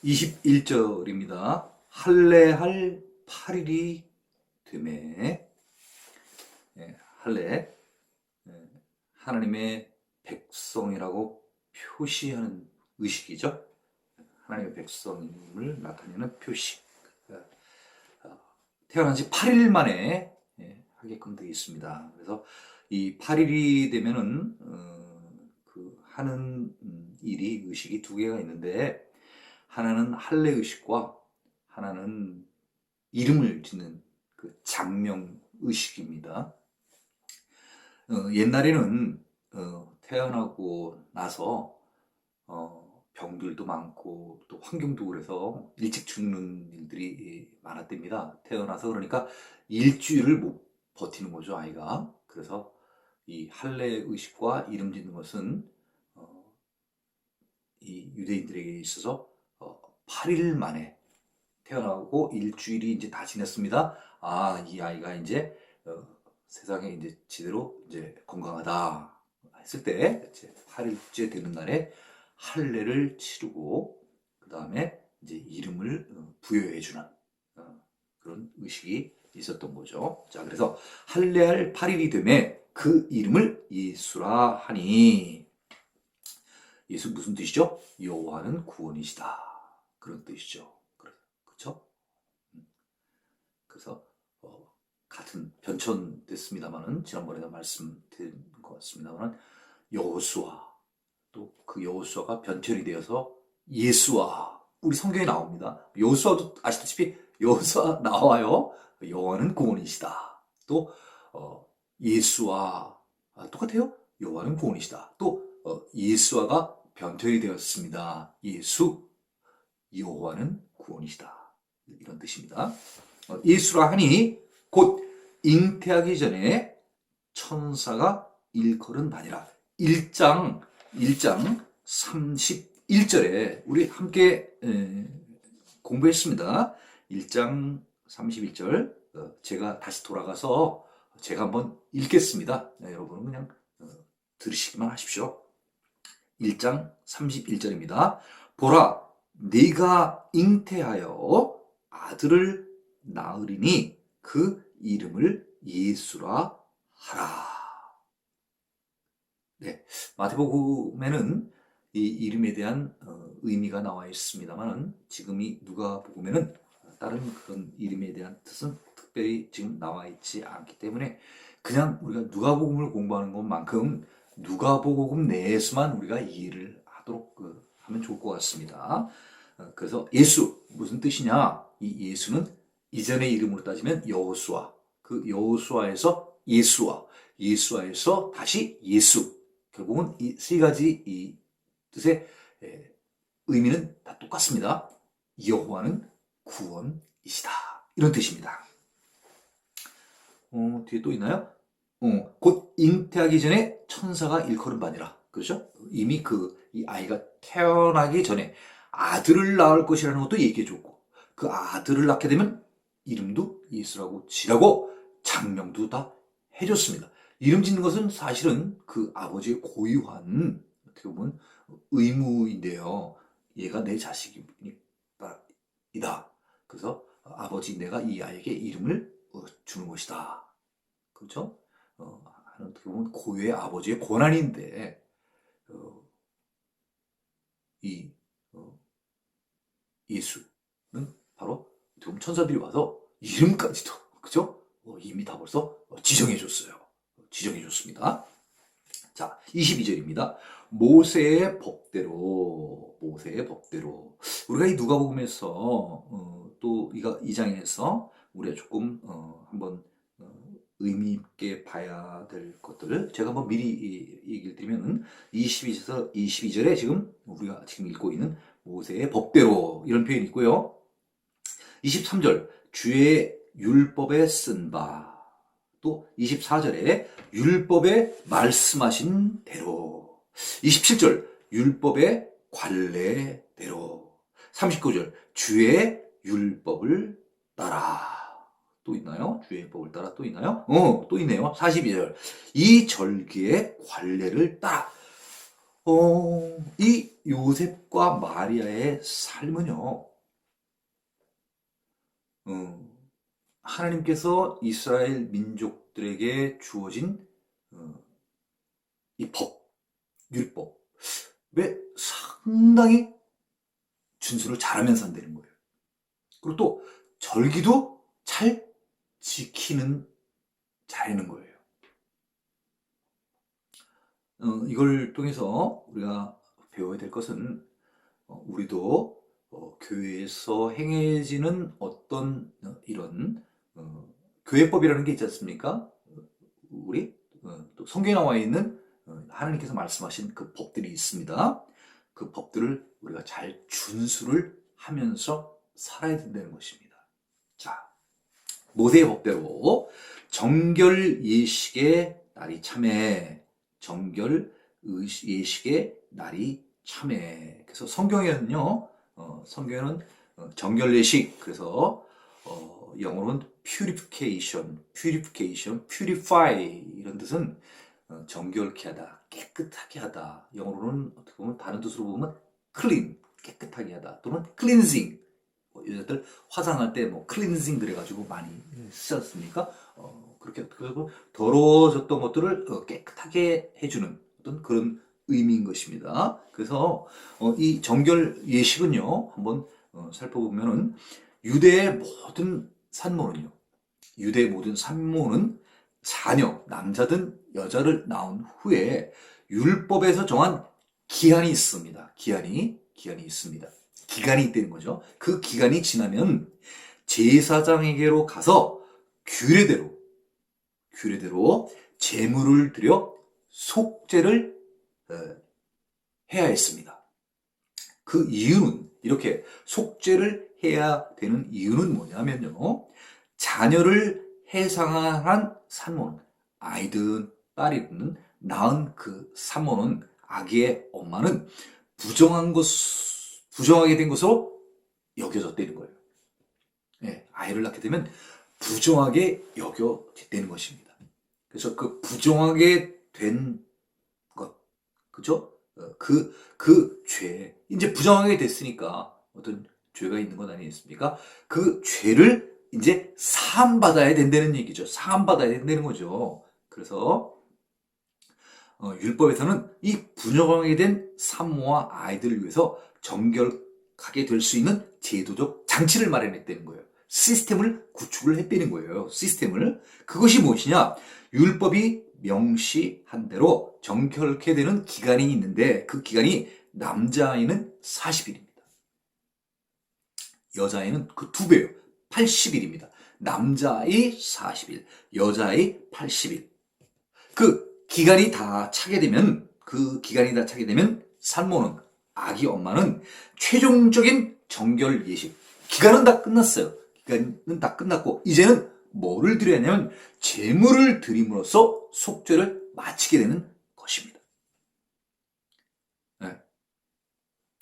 21절입니다. 할례할 8일이 되매. 할례, 하나님의 백성이라고 표시하는 의식이죠. 하나님의 백성임을 나타내는 표식. 태어난 지 8일 만에 하게끔 되어 있습니다. 그래서 이 8일이 되면은 하는 일이 의식이 두 개가 있는데, 하나는 할례 의식과 하나는 이름을 짓는 그 장명 의식입니다. 옛날에는 태어나고 나서 병들도 많고 또 환경도 그래서 일찍 죽는 일들이 많았답니다. 태어나서 그러니까 일주일을 못 버티는 거죠, 아이가. 그래서 이 할례 의식과 이름 짓는 것은 이 유대인들에게 있어서 8일 만에 태어나고 일주일이 이제 다 지났습니다. 아, 이 아이가 이제 세상에 이제 제대로 이제 건강하다 했을 때 이제 8일째 되는 날에 할례를 치르고 그 다음에 이제 이름을 부여해 주는 그런 의식이 있었던 거죠. 자, 그래서 할례할 8일이 되매 그 이름을 예수라 하니. 예수 무슨 뜻이죠? 여호와는 구원이시다. 그런 뜻이죠. 그렇죠? 그래서 같은 변천됐습니다만은 지난번에도 말씀드린 것 같습니다만은 여호수아, 또 그 여호수아가 변천이 되어서 예수아, 우리 성경에 나옵니다. 여호수아도 아시다시피 여호수아 나와요. 여호와는 구원이시다. 또 예수아, 똑같아요. 여호와는 구원이시다. 또 예수아가 변천이 되었습니다. 예수, 여호와는 구원이시다. 이런 뜻입니다. 예수라 하니 곧 잉태하기 전에 천사가 일컬은 바니라. 1장 31절에 우리 함께 공부했습니다. 1장 31절 제가 다시 돌아가서 제가 한번 읽겠습니다. 여러분은 그냥 들으시기만 하십시오. 1장 31절입니다. 보라, 네가 잉태하여 아들을 낳으리니 그 이름을 예수라 하라. 네, 마태복음에는 이 이름에 대한 의미가 나와 있습니다만 지금 이 누가복음에는 다른 그런 이름에 대한 뜻은 특별히 지금 나와 있지 않기 때문에 그냥 우리가 누가복음을 공부하는 것만큼 누가복음 내에서만 우리가 이해를 하도록 하면 좋을 것 같습니다. 그래서 예수 무슨 뜻이냐? 이 예수는 이전의 이름으로 따지면 여호수아, 그 여호수아에서 예수아, 예수아에서 다시 예수. 결국은 이 세 가지 이 뜻의 의미는 다 똑같습니다. 여호와는 구원이시다. 이런 뜻입니다. 뒤에 또 있나요? 곧 잉태하기 전에 천사가 일컬은 바니라. 그렇죠? 이미 이 아이가 태어나기 전에 아들을 낳을 것이라는 것도 얘기해 줬고, 그 아들을 낳게 되면 이름도 예수라고 지라고 장명도 다 해줬습니다. 이름 짓는 것은 사실은 그 아버지의 고유한 어떻게 보면 의무인데요. 얘가 내 자식이다. 그래서 아버지 내가 이 아이에게 이름을 주는 것이다. 그렇죠? 어떻게 보면 고유의 아버지의 권한인데 이 예수는 바로 천사들이 와서 이름까지도 그죠? 이미 다 벌써 지정해줬어요. 지정해줬습니다. 자, 22절입니다. 모세의 법대로 우리가 이 누가복음에서 또 이 장에서 우리가 조금 한번 의미 있게 봐야 될 것들을 제가 한번 미리 얘기를 드리면은 22절에 지금 우리가 지금 읽고 있는 모세의 법대로 이런 표현이 있고요. 23절 주의 율법에 쓴 바, 또 24절에 율법에 말씀하신 대로, 27절 율법의 관례대로, 39절 주의 율법을 따라. 또 있나요? 주의 율법을 따라 또 있나요? 또 있네요. 42절 이 절기의 관례를 따라. 이 요셉과 마리아의 삶은요, 하나님께서 이스라엘 민족들에게 주어진 이 법, 율법, 왜 상당히 준수를 잘하면서 한다는 거예요. 그리고 또 절기도 잘 잘하는 거예요. 이걸 통해서 우리가 배워야 될 것은 우리도 교회에서 행해지는 어떤 이런 교회법이라는 게 있지 않습니까? 우리 또 성경에 나와 있는 하나님께서 말씀하신 그 법들이 있습니다. 그 법들을 우리가 잘 준수를 하면서 살아야 된다는 것입니다. 자, 모세의 법대로 정결 예식의 날이 참해, 정결 예식의 날이 참해. 그래서 성경에는요, 성경에는 정결 예식, 그래서 영어로는 purification, purify 이런 뜻은 정결케 하다, 깨끗하게 하다. 영어로는 어떻게 보면 다른 뜻으로 보면 clean, 깨끗하게 하다, 또는 cleansing. 여자들 화장할 때 뭐 클렌징 그래가지고 많이 쓰지 않습니까? 그렇게 그리고 더러워졌던 것들을 깨끗하게 해주는 어떤 그런 의미인 것입니다. 그래서 이 정결 예식은요, 한번 살펴보면은 유대의 모든 산모는요, 유대의 모든 산모는 자녀, 남자든 여자를 낳은 후에 율법에서 정한 기한이 있습니다. 기한이 있습니다. 기간이 있다는 거죠. 그 기간이 지나면 제사장에게로 가서 규례대로 제물을 드려 속죄를 해야 했습니다. 그 이유는, 이렇게 속죄를 해야 되는 이유는 뭐냐면요, 자녀를 해상한 산모는, 아이든 딸이든 낳은 그 산모는, 아기의 엄마는 부정하게 된 것으로 여겨졌다는 거예요. 네, 아이를 낳게 되면 부정하게 여겨졌다는 것입니다. 그래서 그 부정하게 된 것, 그죠? 그 죄, 이제 부정하게 됐으니까 어떤 죄가 있는 것 아니겠습니까? 그 죄를 이제 사함받아야 된다는 얘기죠. 사함받아야 된다는 거죠. 그래서 율법에서는 이 부정하게 된 산모와 아이들을 위해서 정결하게 될 수 있는 제도적 장치를 마련했다는 거예요. 시스템을 구축을 했다는 거예요. 시스템을. 그것이 무엇이냐? 율법이 명시한 대로 정결케 되는 기간이 있는데, 그 기간이 남자아이는 40일입니다. 여자아이는 그 2배예요. 80일입니다. 남자아이 40일, 여자아이 80일. 그 기간이 다 차게 되면 산모는, 아기 엄마는 최종적인 정결 예식, 기간은 다 끝났어요. 기간은 다 끝났고 이제는 뭐를 드려야 하냐면 제물을 드림으로써 속죄를 마치게 되는 것입니다. 네.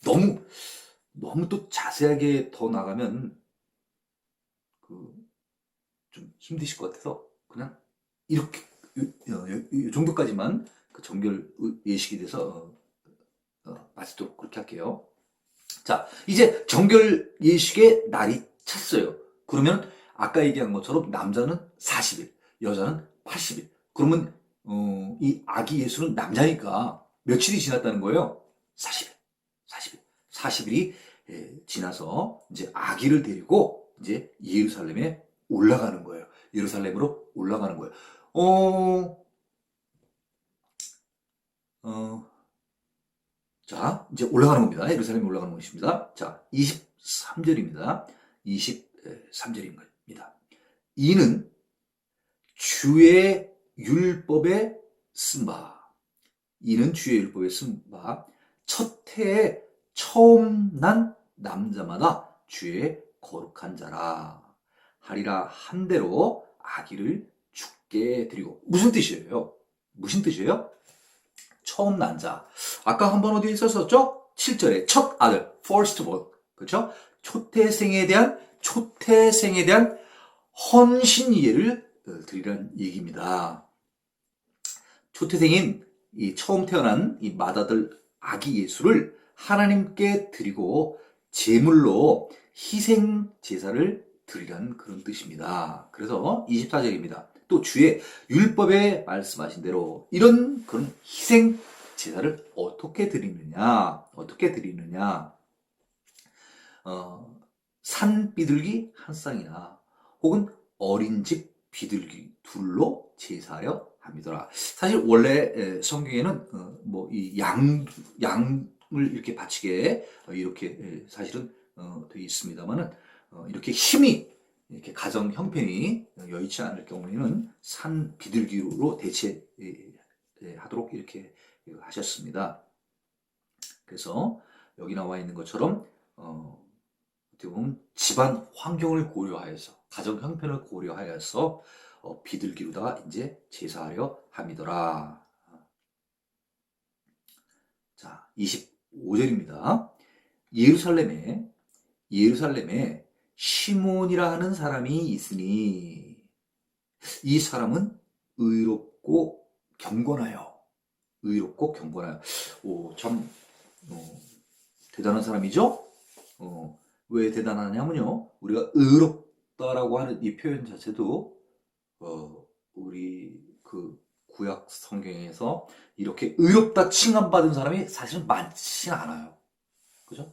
너무 또 자세하게 더 나가면 좀 힘드실 것 같아서 그냥 이렇게 이 정도까지만 그 정결 예식에 대해서 마치도록 그렇게 할게요. 자, 이제 정결 예식의 날이 찼어요. 그러면 아까 얘기한 것처럼 남자는 40일, 여자는 80일. 그러면 이 아기 예수는 남자니까 며칠이 지났다는 거예요? 40일. 40일이 지나서 이제 아기를 데리고 이제 예루살렘에 올라가는 거예요. 예루살렘으로 올라가는 거예요. 자, 이제 올라가는 겁니다. 예루살렘에 올라가는 것입니다. 자, 23절입니다. 23절입니다. 이는 주의 율법에 쓴 바, 첫 해에 처음 난 남자마다 주의 거룩한 자라 하리라 한 대로 아기를 죽게 드리고. 무슨 뜻이에요? 처음 난 자. 아까 한번 어디에 있었었죠? 7절에 첫 아들, firstborn. 그렇죠? 초태생에 대한 헌신 예를 드리라는 얘기입니다. 초태생인 이 처음 태어난 이 맏아들 아기 예수를 하나님께 드리고 제물로 희생 제사를 드리라는 그런 뜻입니다. 그래서 24절입니다. 또 주의 율법에 말씀하신 대로 이런 그런 희생 제사를 어떻게 드리느냐? 산 비둘기 한 쌍이나 혹은 어린 집 비둘기 둘로 제사하여 함이더라. 사실 원래 성경에는 뭐 이 양을 이렇게 바치게 이렇게 사실은 되어 있습니다만은 이렇게 힘이 이렇게 가정 형편이 여의치 않을 경우에는 산 비둘기로 대체하도록 이렇게 하셨습니다. 그래서 여기 나와 있는 것처럼 어떻게 보면 집안 환경을 고려하여서 가정 형편을 고려하여서 비둘기로다가 이제 제사하려 함이더라. 자, 25절입니다. 예루살렘에 시몬이라 하는 사람이 있으니 이 사람은 의롭고 경건하여. 오, 참 대단한 사람이죠? 왜 대단하냐면요. 우리가 의롭다라고 하는 이 표현 자체도 우리 그 구약 성경에서 이렇게 의롭다 칭함받은 사람이 사실은 많지는 않아요. 그죠?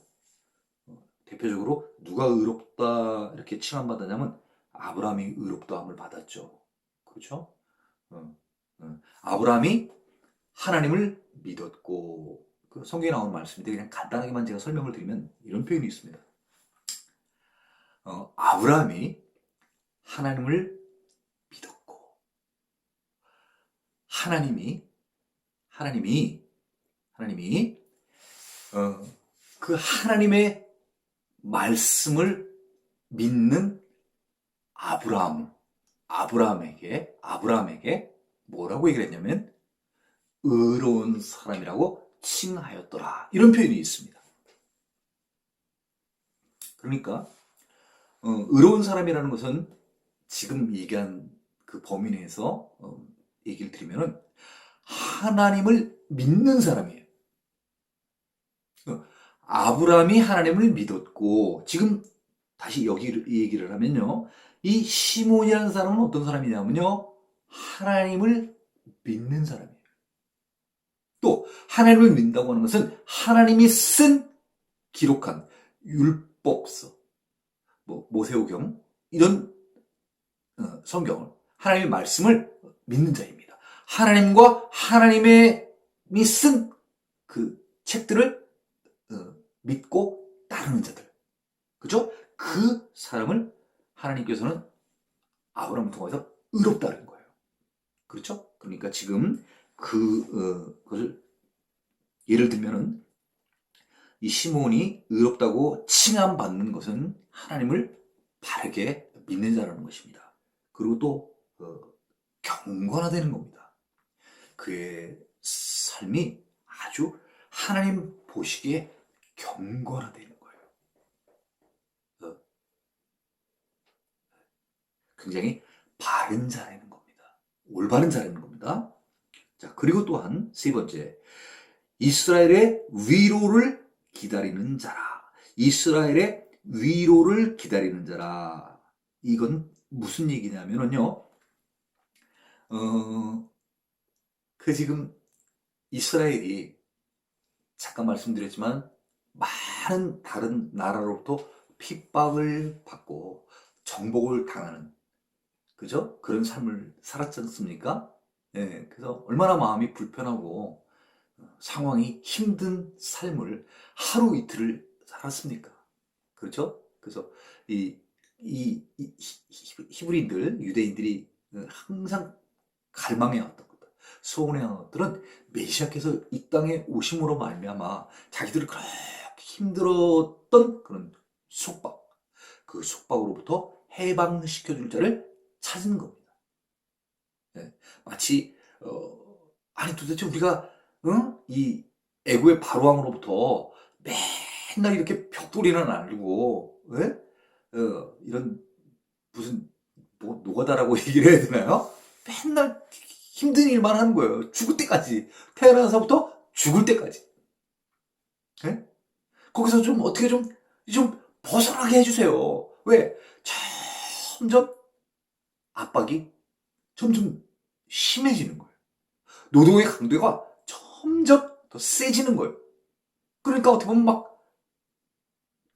대표적으로 누가 의롭다 이렇게 칭함받았냐면 아브라함이 의롭다함을 받았죠. 그렇죠? 아브라함이 하나님을 믿었고 그 성경에 나오는 말씀인데 그냥 간단하게만 제가 설명을 드리면 이런 표현이 있습니다. 아브라함이 하나님을 믿었고 하나님이 그 하나님의 말씀을 믿는 아브라함에게 뭐라고 얘기를 했냐면 의로운 사람이라고 칭하였더라. 이런 표현이 있습니다. 그러니까 의로운 사람이라는 것은 지금 얘기한 그 범위 내에서 얘기를 드리면은 하나님을 믿는 사람이에요. 아브라함이 하나님을 믿었고 지금 다시 여기 얘기를 하면요. 이 시몬이라는 사람은 어떤 사람이냐면요. 하나님을 믿는 사람이에요. 또 하나님을 믿는다고 하는 것은 하나님이 쓴 기록한 율법서, 뭐 모세오경 이런 성경을 하나님의 말씀을 믿는 자입니다. 하나님과 하나님이 쓴 그 책들을 믿고 따르는 자들. 그죠? 그 사람을 하나님께서는 아브라함을 통해서 의롭다는 거예요. 그렇죠? 그러니까 지금 그것을 예를 들면은 이 시몬이 의롭다고 칭함받는 것은 하나님을 바르게 믿는 자라는 것입니다. 그리고 또 경건하다는 겁니다. 그의 삶이 아주 하나님 보시기에 경건하다는 거예요. 굉장히 바른 자라는 겁니다. 올바른 자라는 겁니다. 자, 그리고 또한 세 번째, 이스라엘의 위로를 기다리는 자라. 이스라엘의 위로를 기다리는 자라. 이건 무슨 얘기냐면요. 지금 이스라엘이 잠깐 말씀드렸지만 많은 다른 나라로부터 핍박을 받고 정복을 당하는 그죠? 그런 삶을 살았지 않습니까? 예, 그래서 얼마나 마음이 불편하고 상황이 힘든 삶을 하루 이틀을 살았습니까? 그렇죠? 그래서 히브리인들, 유대인들이 항상 갈망해왔던 것, 소원해왔던 것들은 메시아께서 이 땅에 오심으로 말미암아 자기들을 그렇게 힘들었던 그런 속박, 그 속박으로부터 해방시켜줄 자를 찾은 겁니다. 네, 마치 아니 도대체 우리가 이 애굽의 바로왕으로부터 맨날 이렇게 벽돌이나 날리고 이런 무슨 뭐 노가다라고 얘기를 해야 되나요? 맨날 힘든 일만 하는 거예요. 죽을 때까지 태어나서부터 죽을 때까지. 예? 거기서 좀 어떻게 좀 벗어나게 해주세요. 왜? 점점 압박이 점점 심해지는 거예요. 노동의 강도가 점점 더 세지는 거예요. 그러니까 어떻게 보면 막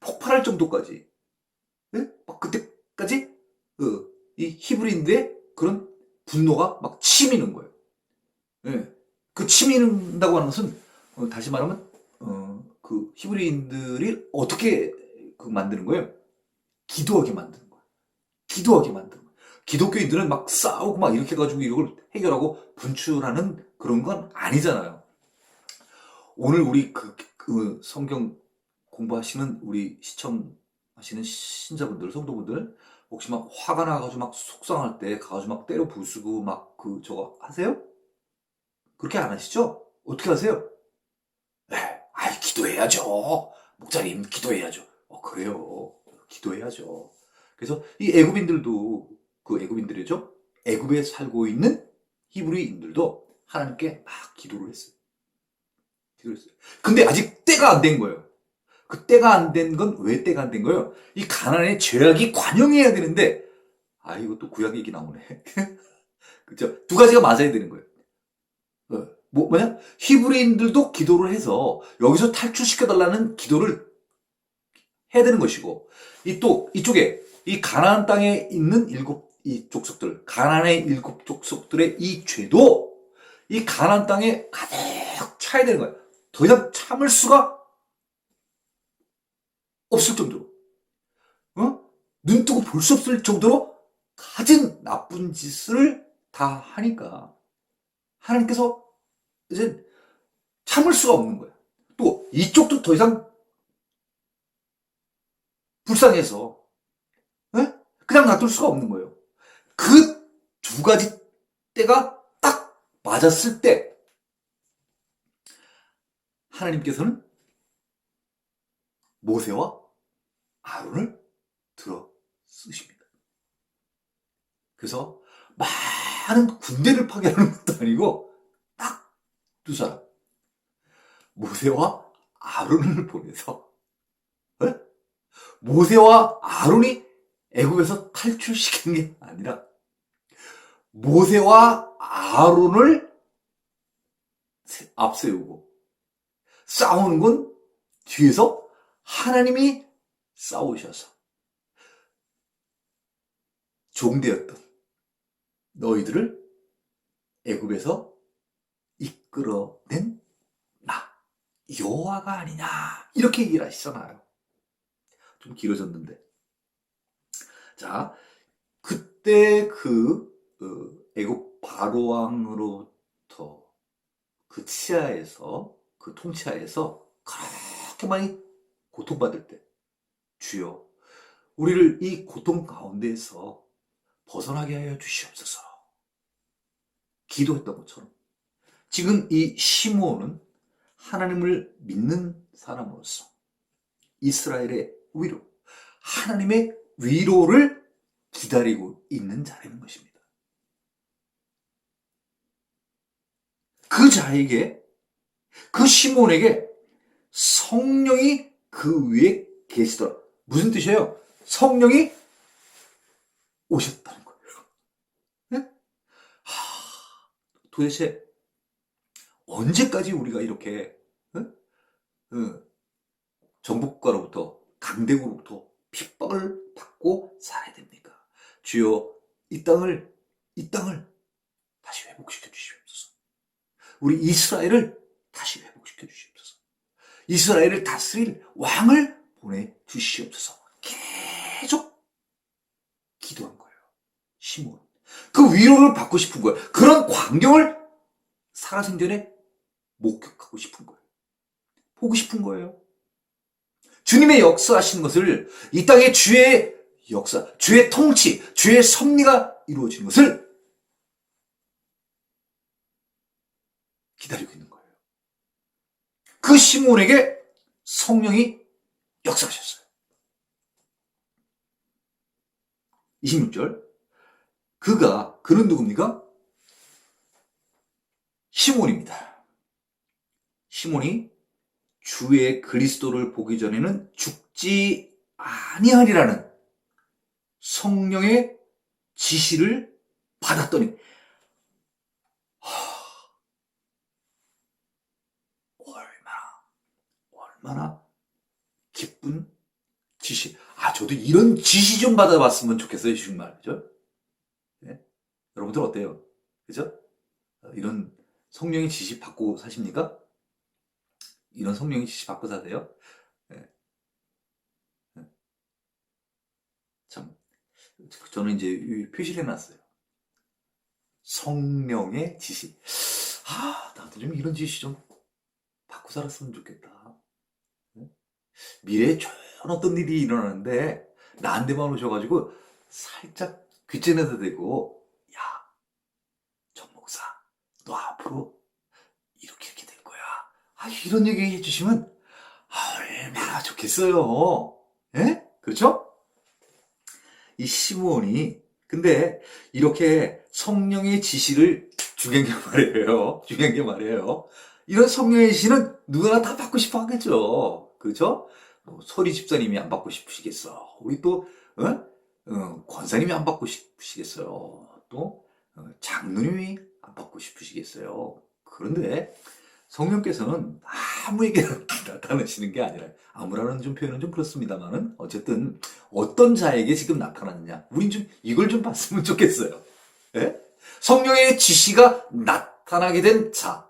폭발할 정도까지, 예? 막 그때까지 이 히브리인들의 그런 분노가 막 치미는 거예요. 예. 그 치미는다고 하는 것은 다시 말하면 그 히브리인들이 어떻게 그 만드는 거예요? 기도하게 만드는 거예요. 기도하게 만드는 거예요. 기독교인들은 막 싸우고 막 이렇게 해가지고 이걸 해결하고 분출하는 그런 건 아니잖아요. 오늘 우리 그 성경 공부하시는 우리 시청하시는 신자분들, 성도분들, 혹시 막 화가 나가지고 막 속상할 때 가가지고 막 때려 부수고 막 저거 하세요? 그렇게 안 하시죠? 어떻게 하세요? 아이, 기도해야죠. 목사님, 기도해야죠. 그래요. 기도해야죠. 그래서 이 애굽인들도, 그 애굽인들이죠. 애굽에 살고 있는 히브리인들도 하나님께 막 기도를 했어요. 기도를 했어요. 근데 아직 때가 안 된 거예요. 그 때가 안 된 건 왜 때가 안 된 거예요? 이 가나안의 죄악이 관영해야 되는데, 이것도 구약 얘기 나오네. 그죠? 두 가지가 맞아야 되는 거예요. 뭐냐? 히브리인들도 기도를 해서 여기서 탈출시켜달라는 기도를 해야 되는 것이고, 이쪽에, 이 가나안 땅에 있는 이 족속들, 가나안의 일곱 족속들의 이 죄도 이 가나안 땅에 가득 차야 되는 거예요. 더 이상 참을 수가 없을 정도로, 눈 뜨고 볼 수 없을 정도로 가진 나쁜 짓을 다 하니까 하나님께서 이제 참을 수가 없는 거예요. 또 이쪽도 더 이상 불쌍해서 그냥 놔둘 수가 없는 거예요. 그 두 가지 때가 딱 맞았을 때 하나님께서는 모세와 아론을 들어 쓰십니다. 그래서 많은 군대를 파괴하는 것도 아니고 딱 두 사람, 모세와 아론을 보내서 모세와 아론이 애굽에서 탈출시킨 게 아니라 모세와 아론을 앞세우고 싸우는 건 뒤에서 하나님이 싸우셔서 종되었던 너희들을 애굽에서 이끌어낸 나 여호와가 아니냐 이렇게 얘기를 하시잖아요. 좀 길어졌는데, 자, 그때 애굽 바로 왕으로부터 그 치하에서, 그 통치하에서 그렇게 많이 고통받을 때 주여 우리를 이 고통 가운데에서 벗어나게 하여 주시옵소서 기도했던 것처럼 지금 이 시므온은 하나님을 믿는 사람으로서 이스라엘의 위로, 하나님의 위로를 기다리고 있는 자라는 것입니다. 그 자에게, 그 시므온에게 성령이 그 위에 계시더라. 무슨 뜻이에요? 성령이 오셨다는 거예요. 네? 도대체 언제까지 우리가 이렇게 정복국가로부터, 강대국으로부터 핍박을 받고 살아야 됩니까? 주여 이 땅을 다시 회복시켜 주시옵소서. 우리 이스라엘을 다시 회복시켜 주시옵소서. 이스라엘을 다스릴 왕을 보내주시옵소서. 계속 기도한 거예요. 시므온. 그 위로를 받고 싶은 거예요. 그런 광경을 살아생전에 목격하고 싶은 거예요. 보고 싶은 거예요. 주님의 역사하시는 것을, 이 땅의 주의 역사, 주의 통치, 주의 섭리가 이루어지는 것을 기다리고 있는 거예요. 그 시므온에게 성령이 역사하셨어요. 26절. 그는 누굽니까? 시므온입니다. 시므온이 주의 그리스도를 보기 전에는 죽지 아니하리라는 성령의 지시를 받았더니 얼마나 기쁜 지시. 저도 이런 지시 좀 받아봤으면 좋겠어요, 정말. 그죠? 네? 여러분들 어때요? 그죠? 이런 성령의 지시 받고 사십니까? 이런 성령의 지시 받고 사세요? 네. 네. 참, 저는 이제 표시를 해놨어요. 성령의 지시. 나도 좀 이런 지시 좀 받고 살았으면 좋겠다. 네? 미래에 좋은 어떤 일이 일어나는데 나한테만 오셔가지고 살짝 귀전에다 대고, 야, 정 목사, 너 앞으로 이렇게 될 거야. 이런 얘기 해주시면 얼마나 좋겠어요. 예? 그렇죠? 이 시므온이 근데 이렇게 성령의 지시를 중요한 게 말이에요. 중요한 게 말이에요. 이런 성령의 지시는 누구나 다 받고 싶어 하겠죠. 그렇죠? 소리 집사님이 안 받고 싶으시겠어. 우리 또 권사님이 안 받고 싶으시겠어요. 또 장로님이 안 받고 싶으시겠어요. 그런데 성령께서는 아무에게나 나타나시는 게 아니라, 아무라는 좀 표현은 좀 그렇습니다만은 어쨌든 어떤 자에게 지금 나타났느냐, 우린 좀 이걸 좀 봤으면 좋겠어요. 예? 성령의 지시가 나타나게 된 자,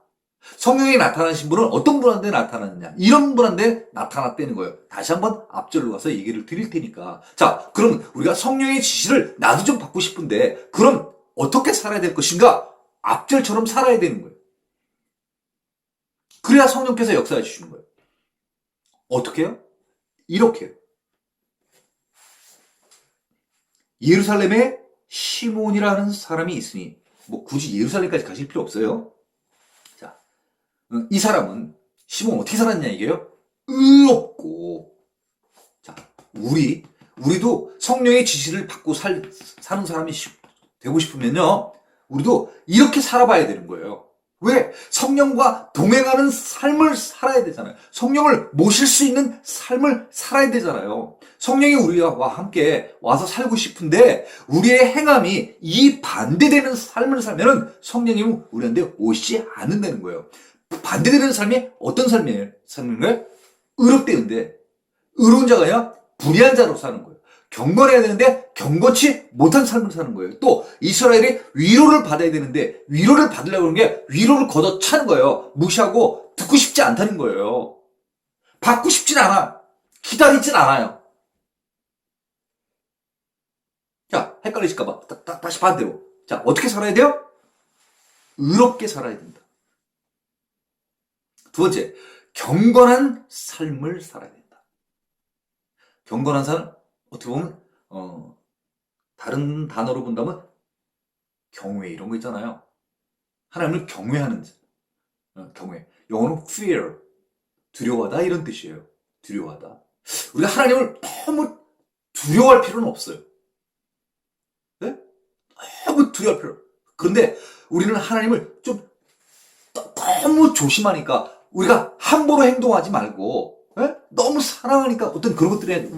성령이 나타나신 분은 어떤 분한테 나타났느냐, 이런 분한테 나타났다는 거예요. 다시 한번 앞절로 가서 얘기를 드릴 테니까. 자, 그럼 우리가 성령의 지시를 나도 좀 받고 싶은데 그럼 어떻게 살아야 될 것인가? 앞절처럼 살아야 되는 거예요. 그래야 성령께서 역사해 주시는 거예요. 어떻게 해요? 이렇게 해요. 예루살렘에 시몬이라는 사람이 있으니, 뭐 굳이 예루살렘까지 가실 필요 없어요. 자, 이 사람은 시몬 어떻게 살았냐 이게요? 의롭고. 자, 우리도 성령의 지시를 받고 사는 사람이 되고 싶으면요, 우리도 이렇게 살아봐야 되는 거예요. 왜? 성령과 동행하는 삶을 살아야 되잖아요. 성령을 모실 수 있는 삶을 살아야 되잖아요. 성령이 우리와 함께 와서 살고 싶은데 우리의 행함이 이 반대되는 삶을 살면은 성령님은 우리한테 오시지 않는다는 거예요. 반대되는 삶이 어떤 삶인가요? 의롭대는데, 의로운 자가 아니라 불의한 자로 사는 거예요. 경건해야 되는데 경건치 못한 삶을 사는 거예요. 또 이스라엘이 위로를 받아야 되는데 위로를 받으려고 하는 게 위로를 걷어차는 거예요. 무시하고 듣고 싶지 않다는 거예요. 받고 싶진 않아. 기다리진 않아요. 자, 헷갈리실까봐 다시 반대로. 자, 어떻게 살아야 돼요? 의롭게 살아야 된다. 두 번째, 경건한 삶을 살아야 된다. 경건한 삶, 어떻게 보면 다른 단어로 본다면 경외, 이런 거 있잖아요. 하나님을 경외하는 경외. 영어는 fear, 두려워하다, 이런 뜻이에요. 두려워하다. 우리가 하나님을 너무 두려워할 필요는 없어요. 네? 너무 두려워할 필요. 그런데 우리는 하나님을 좀 너무 조심하니까 우리가 함부로 행동하지 말고, 네? 너무 사랑하니까 어떤 그런 것들에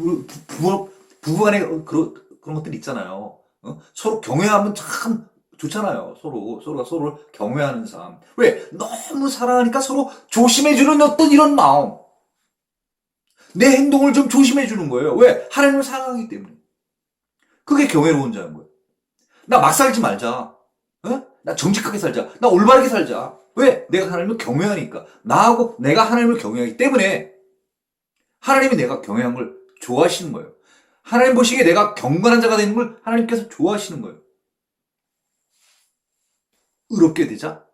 부부간에 그런 것들이 있잖아요. 서로 경외하면 참 좋잖아요. 서로가 서로를 경외하는 삶. 왜? 너무 사랑하니까 서로 조심해주는 어떤 이런 마음. 내 행동을 좀 조심해주는 거예요. 왜? 하나님을 사랑하기 때문에. 그게 경외로운 자인 거예요. 나 막 살지 말자. 나 정직하게 살자. 나 올바르게 살자. 왜? 내가 하나님을 경외하니까. 내가 하나님을 경외하기 때문에 하나님이 내가 경외한 걸 좋아하시는 거예요. 하나님 보시기에 내가 경건한 자가 되는 걸 하나님께서 좋아하시는 거예요. 의롭게 되자.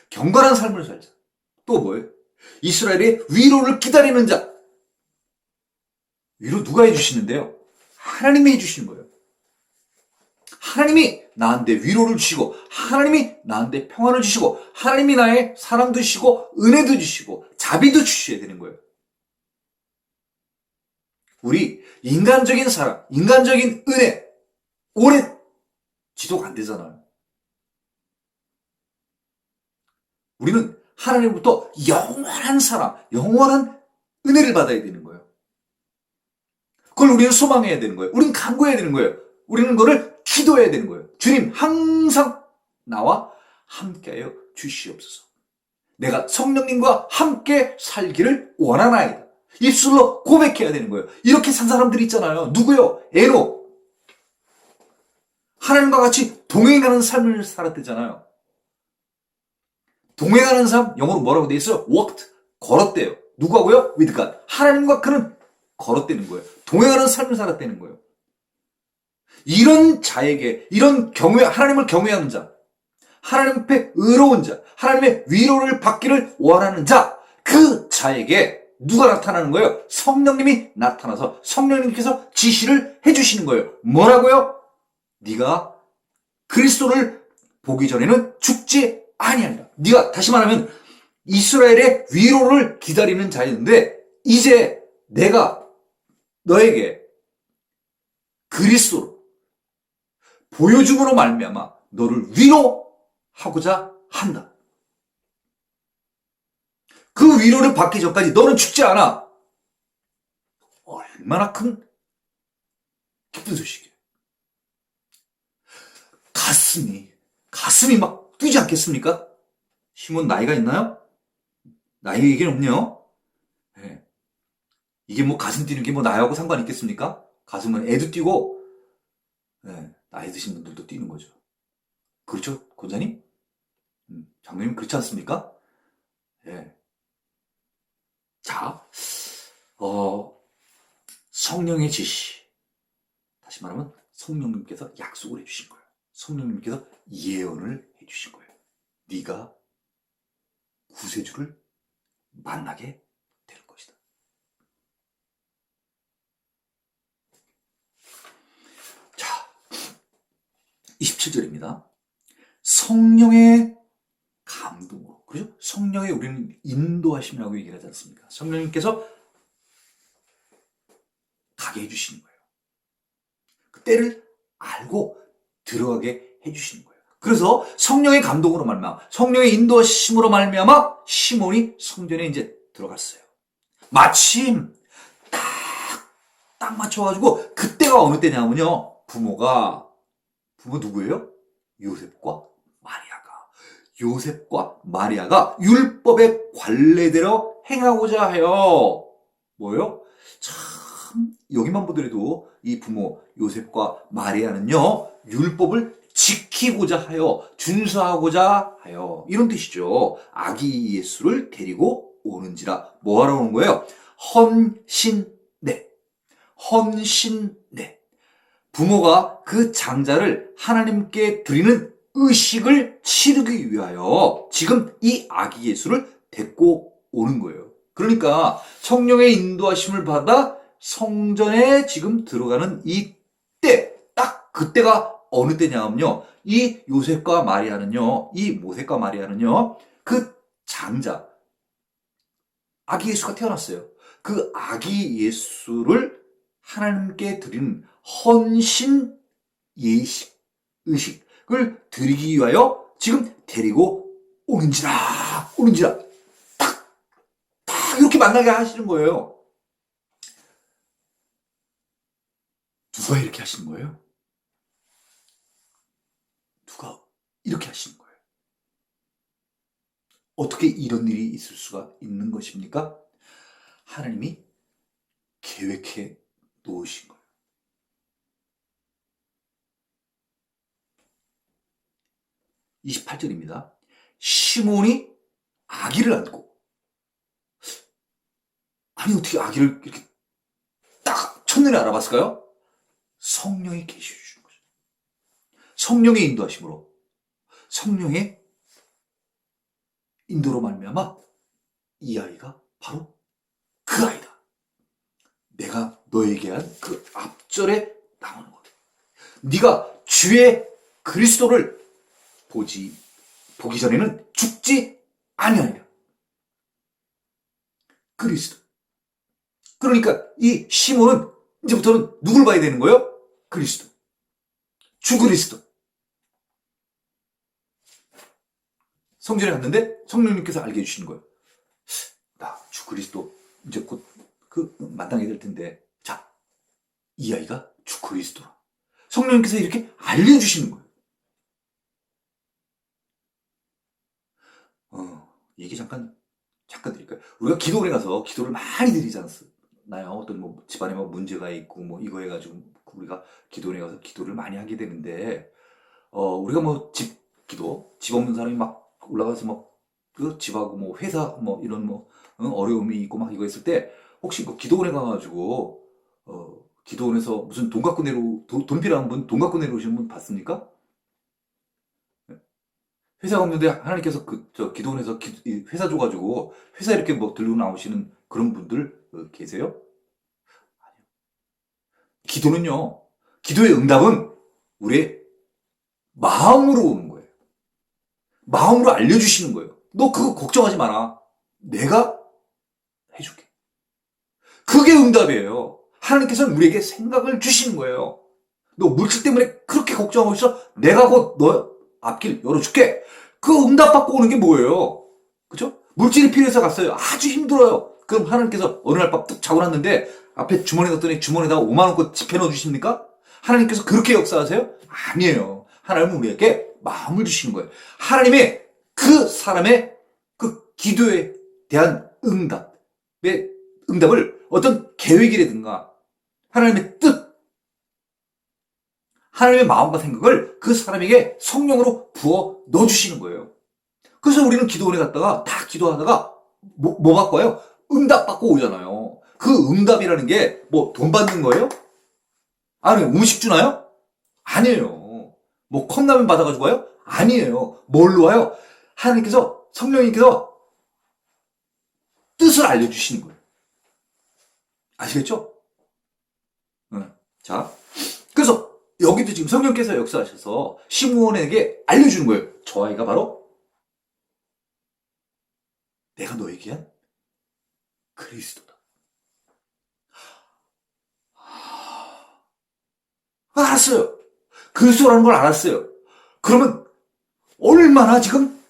경건한 삶을 살자. 또 뭐예요? 이스라엘의 위로를 기다리는 자. 위로 누가 해주시는데요? 하나님이 해주시는 거예요. 하나님이 나한테 위로를 주시고, 하나님이 나한테 평안을 주시고, 하나님이 나의 사랑도 주시고, 은혜도 주시고, 자비도 주셔야 되는 거예요. 우리 인간적인 사랑, 인간적인 은혜, 오래 지속 안 되잖아요. 우리는 하나님부터 영원한 사랑, 영원한 은혜를 받아야 되는 거예요. 그걸 우리는 소망해야 되는 거예요. 우리는 간구해야 되는 거예요. 우리는 그거를 기도해야 되는 거예요. 주님, 항상 나와 함께하여 주시옵소서. 내가 성령님과 함께 살기를 원하나이다. 입술로 고백해야 되는 거예요. 이렇게 산 사람들이 있잖아요. 누구요? 에녹. 하나님과 같이 동행하는 삶을 살았대잖아요. 동행하는 삶, 영어로 뭐라고 돼 있어요? walked, 걸었대요. 누구하고요? with God. 하나님과 그는 걸었대는 거예요. 동행하는 삶을 살았다는 거예요. 이런 자에게, 이런 하나님을 경외하는 자, 하나님 앞에 의로운 자, 하나님의 위로를 받기를 원하는 자, 그 자에게 누가 나타나는 거예요? 성령님이 나타나서 성령님께서 지시를 해주시는 거예요. 뭐라고요? 네가 그리스도를 보기 전에는 죽지 아니하리라. 네가, 다시 말하면 이스라엘의 위로를 기다리는 자였는데 이제 내가 너에게 그리스도를 보여줌으로 말미암아 너를 위로하고자 한다. 그 위로를 받기 전까지 너는 죽지 않아. 얼마나 큰 기쁜 소식이에요. 가슴이 막 뛰지 않겠습니까? 시몬 나이가 있나요? 나이 얘기는 없네요. 네. 이게 뭐 가슴 뛰는 게 뭐 나이하고 상관이 있겠습니까? 가슴은 애도 뛰고, 네. 나이 드신 분들도 뛰는 거죠. 그렇죠, 권사님? 장로님 그렇지 않습니까? 예. 자, 성령의 지시. 다시 말하면 성령님께서 약속을 해주신 거예요. 성령님께서 예언을 해주신 거예요. 네가 구세주를 만나게 될 것이다. 자, 27절입니다. 성령의 감동으로, 그죠? 성령의 우리는 인도하심이라고 얘기를 하지 않습니까? 성령님께서 가게 해주시는 거예요. 그 때를 알고 들어가게 해주시는 거예요. 그래서 성령의 감동으로 말미암아, 성령의 인도하심으로 말미암아 시몬이 성전에 이제 들어갔어요. 마침 딱 맞춰가지고 그때가 어느 때냐면요, 부모 누구예요? 요셉과 마리아가 율법의 관례대로 행하고자 하여, 뭐예요? 참, 여기만 보더라도 이 부모 요셉과 마리아는요, 율법을 지키고자 하여, 준수하고자 하여, 이런 뜻이죠. 아기 예수를 데리고 오는지라. 뭐하러 오는 거예요? 헌신내. 부모가 그 장자를 하나님께 드리는 의식을 치르기 위하여 지금 이 아기 예수를 데리고 오는 거예요. 그러니까 성령의 인도하심을 받아 성전에 지금 들어가는 이때, 딱 그때가 어느 때냐면요, 이 모세과 마리아는요, 그 장자, 아기 예수가 태어났어요. 그 아기 예수를 하나님께 드리는 헌신 의식을 드리기 위하여 지금 데리고 오는지라. 딱 이렇게 만나게 하시는 거예요. 누가 이렇게 하시는 거예요? 누가 이렇게 하시는 거예요? 어떻게 이런 일이 있을 수가 있는 것입니까? 하나님이 계획해 놓으신 거예요. 28절입니다. 시몬이 아기를 안고, 아니 어떻게 아기를 이렇게 딱 첫눈에 알아봤을까요? 성령이 계시 주신 거죠. 성령의 인도하심으로, 성령의 인도로 말미암아 이 아이가 바로 그 아이다. 내가 너에게 한 그 앞절에 나오는 거다. 네가 주의 그리스도를 보기 전에는 죽지 아니하리라. 그리스도. 그러니까 이 시몬은 이제부터는 누굴 봐야 되는 거예요? 그리스도. 주 그리스도. 성전에 갔는데 성령님께서 알게 해주시는 거예요. 나 주 그리스도 이제 곧 마땅하게 될 텐데, 자, 이 아이가 주 그리스도라. 성령님께서 이렇게 알려주시는 거예요. 얘기 잠깐 드릴까요? 우리가 기도원에 가서 기도를 많이 드리지 않나요? 어떤 뭐 집안에 뭐 문제가 있고 뭐 이거 해가지고 우리가 기도원에 가서 기도를 많이 하게 되는데, 우리가 뭐 집 없는 사람이 막 올라가서 뭐 그 집하고 뭐 회사 뭐 이런 뭐 어려움이 있고 막 이거 했을 때 혹시 그 기도원에 가가지고 기도원에서 무슨 돈 갖고 돈 필요한 분, 돈 갖고 내려오시는 분 봤습니까? 회사가 없는데 하나님께서 저 기도원에서 이 회사 줘가지고 회사 이렇게 뭐 들고 나오시는 그런 분들 계세요? 기도는요, 기도의 응답은 우리의 마음으로 오는 거예요. 마음으로 알려주시는 거예요. 너 그거 걱정하지 마라. 내가 해줄게. 그게 응답이에요. 하나님께서는 우리에게 생각을 주시는 거예요. 너 물질 때문에 그렇게 걱정하고 있어? 내가 곧 너 앞길 열어줄게. 그 응답 받고 오는 게 뭐예요? 그죠? 물질이 필요해서 갔어요. 아주 힘들어요. 그럼 하나님께서 어느 날 밤 뚝 자고 났는데 앞에 주머니 넣었더니 주머니에다가 5만 원권 지폐 넣어주십니까? 하나님께서 그렇게 역사하세요? 아니에요. 하나님은 우리에게 마음을 주시는 거예요. 하나님의 그 사람의 그 기도에 대한 응답을 어떤 계획이라든가 하나님의 뜻, 하나님의 마음과 생각을 그 사람에게 성령으로 부어 넣어주시는 거예요. 그래서 우리는 기도원에 갔다가 다 기도하다가 뭐 받고 와요? 응답 받고 오잖아요. 그 응답이라는 게 뭐 돈 받는 거예요? 아니, 음식 주나요? 아니에요. 뭐 컵라면 받아가지고 와요? 아니에요. 뭘로 와요? 하나님께서, 성령님께서 뜻을 알려주시는 거예요. 아시겠죠? 네. 자, 그래서 여기도 지금 성령께서 역사하셔서 시므온에게 알려주는 거예요. 저 아이가 바로 내가 너에게 한 그리스도다. 알았어요. 그리스도라는 걸 알았어요. 그러면 얼마나 지금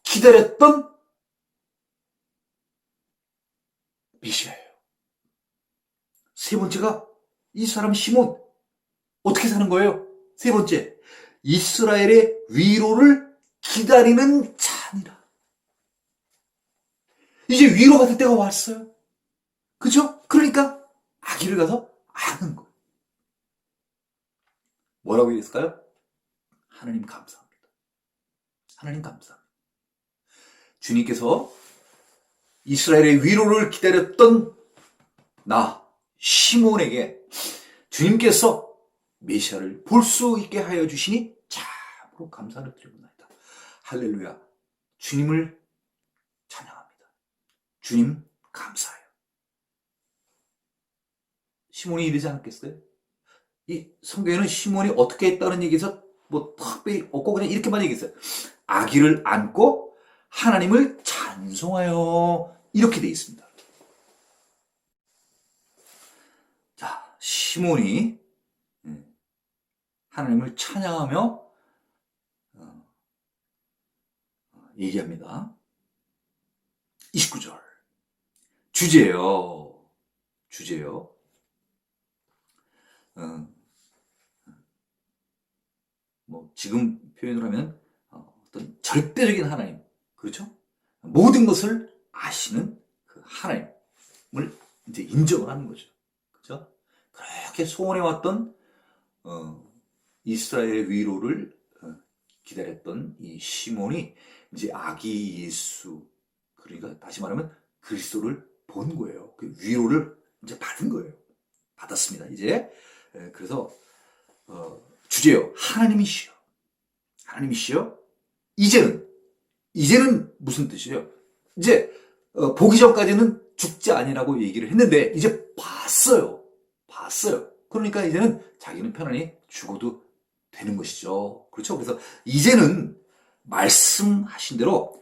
기다렸던 메시아예요. 세 번째가 이 사람 시몬 어떻게 사는 거예요? 세 번째, 이스라엘의 위로를 기다리는 자니라. 이제 위로 받을 때가 왔어요. 그죠? 그러니까 아기를 가서 아는 거예요. 뭐라고 얘기했을까요? 하나님 감사합니다. 하나님 감사합니다. 주님께서 이스라엘의 위로를 기다렸던 나 시몬에게 주님께서 메시아를 볼 수 있게 하여 주시니 참으로 감사를 드리옵나이다. 할렐루야. 주님을 찬양합니다. 주님 감사해요. 시몬이 이러지 않았겠어요? 이 성경에는 시몬이 어떻게 했다는 얘기에서 뭐 특별히 없고 그냥 이렇게만 얘기했어요. 아기를 안고 하나님을 찬송하여 이렇게 돼 있습니다. 자, 시몬이 하나님을 찬양하며 얘기합니다. 29절 주제요. 뭐 지금 표현을 하면 어떤 절대적인 하나님, 그렇죠? 모든 것을 아시는 그 하나님을 이제 인정을 하는 거죠. 그렇죠? 그렇게 소원해왔던 이스라엘의 위로를 기다렸던 이 시몬이 이제 아기 예수, 그러니까 다시 말하면 그리스도를 본 거예요. 그 위로를 이제 받은 거예요. 받았습니다. 이제 그래서 주제요. 하나님이시여. 이제는 무슨 뜻이에요? 이제 보기 전까지는 죽지 아니라고 얘기를 했는데 이제 봤어요. 그러니까 이제는 자기는 편안히 죽어도 되는 것이죠. 그렇죠? 그래서 이제는 말씀하신 대로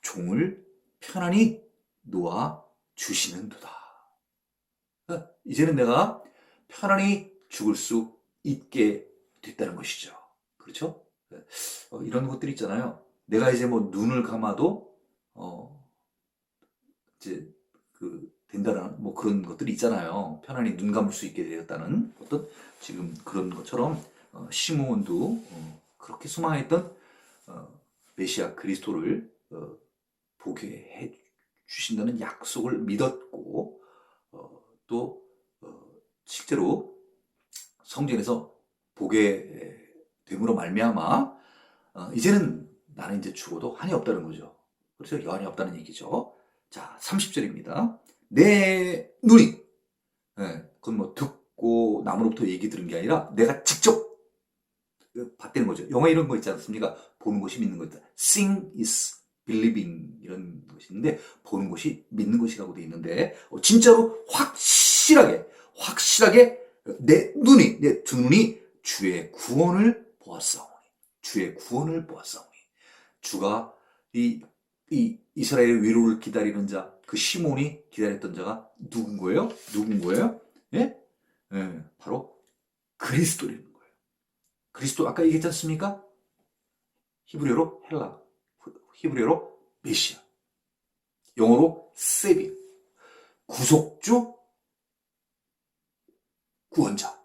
종을 편안히 놓아 주시는도다. 이제는 내가 편안히 죽을 수 있게 됐다는 것이죠. 그렇죠? 이런 것들이 있잖아요. 내가 이제 뭐 눈을 감아도 이제 된다는 뭐 그런 것들이 있잖아요. 편안히 눈 감을 수 있게 되었다는 어떤 지금 그런 것처럼 시므온도 그렇게 소망했던 메시아 그리스도를 보게 해 주신다는 약속을 믿었고 또 실제로 성전에서 보게 됨으로 말미암아 이제는 나는 이제 죽어도 한이 없다는 거죠. 그래서 여한이 없다는 얘기죠. 자, 30절입니다. 내 눈이, 그건 뭐 듣고 남으로부터 얘기 들은 게 아니라 내가 직접 봤다는 거죠. 영화 이런 거 있지 않습니까? 보는 것이 믿는 것이다. Seeing is believing 이런 것이 있는데 보는 것이 믿는 것이라고 돼 있는데 진짜로 확실하게 내 두 눈이 주의 구원을 보았사오니 주의 구원을 보았사오니 주가 이 이스라엘의 위로를 기다리는 자, 그 시몬이 기다렸던 자가 누군 거예요? 예? 바로 그리스도라는 거예요. 그리스도 아까 얘기했지 않습니까? 히브리어로 헬라, 히브리어로 메시아, 영어로 세비, 구속주, 구원자,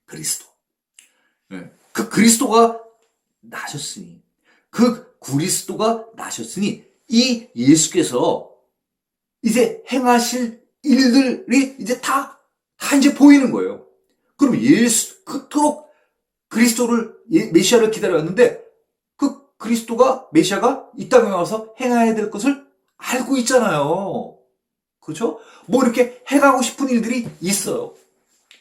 그리스도. 그 그리스도가 나셨으니 이 예수께서 이제 행하실 일들이 이제 다 이제 보이는 거예요. 그럼 그토록 그리스도를, 메시아를 기다려왔는데 그 그리스도가, 메시아가 이 땅에 와서 행해야 될 것을 알고 있잖아요. 그렇죠? 뭐 이렇게 행하고 싶은 일들이 있어요.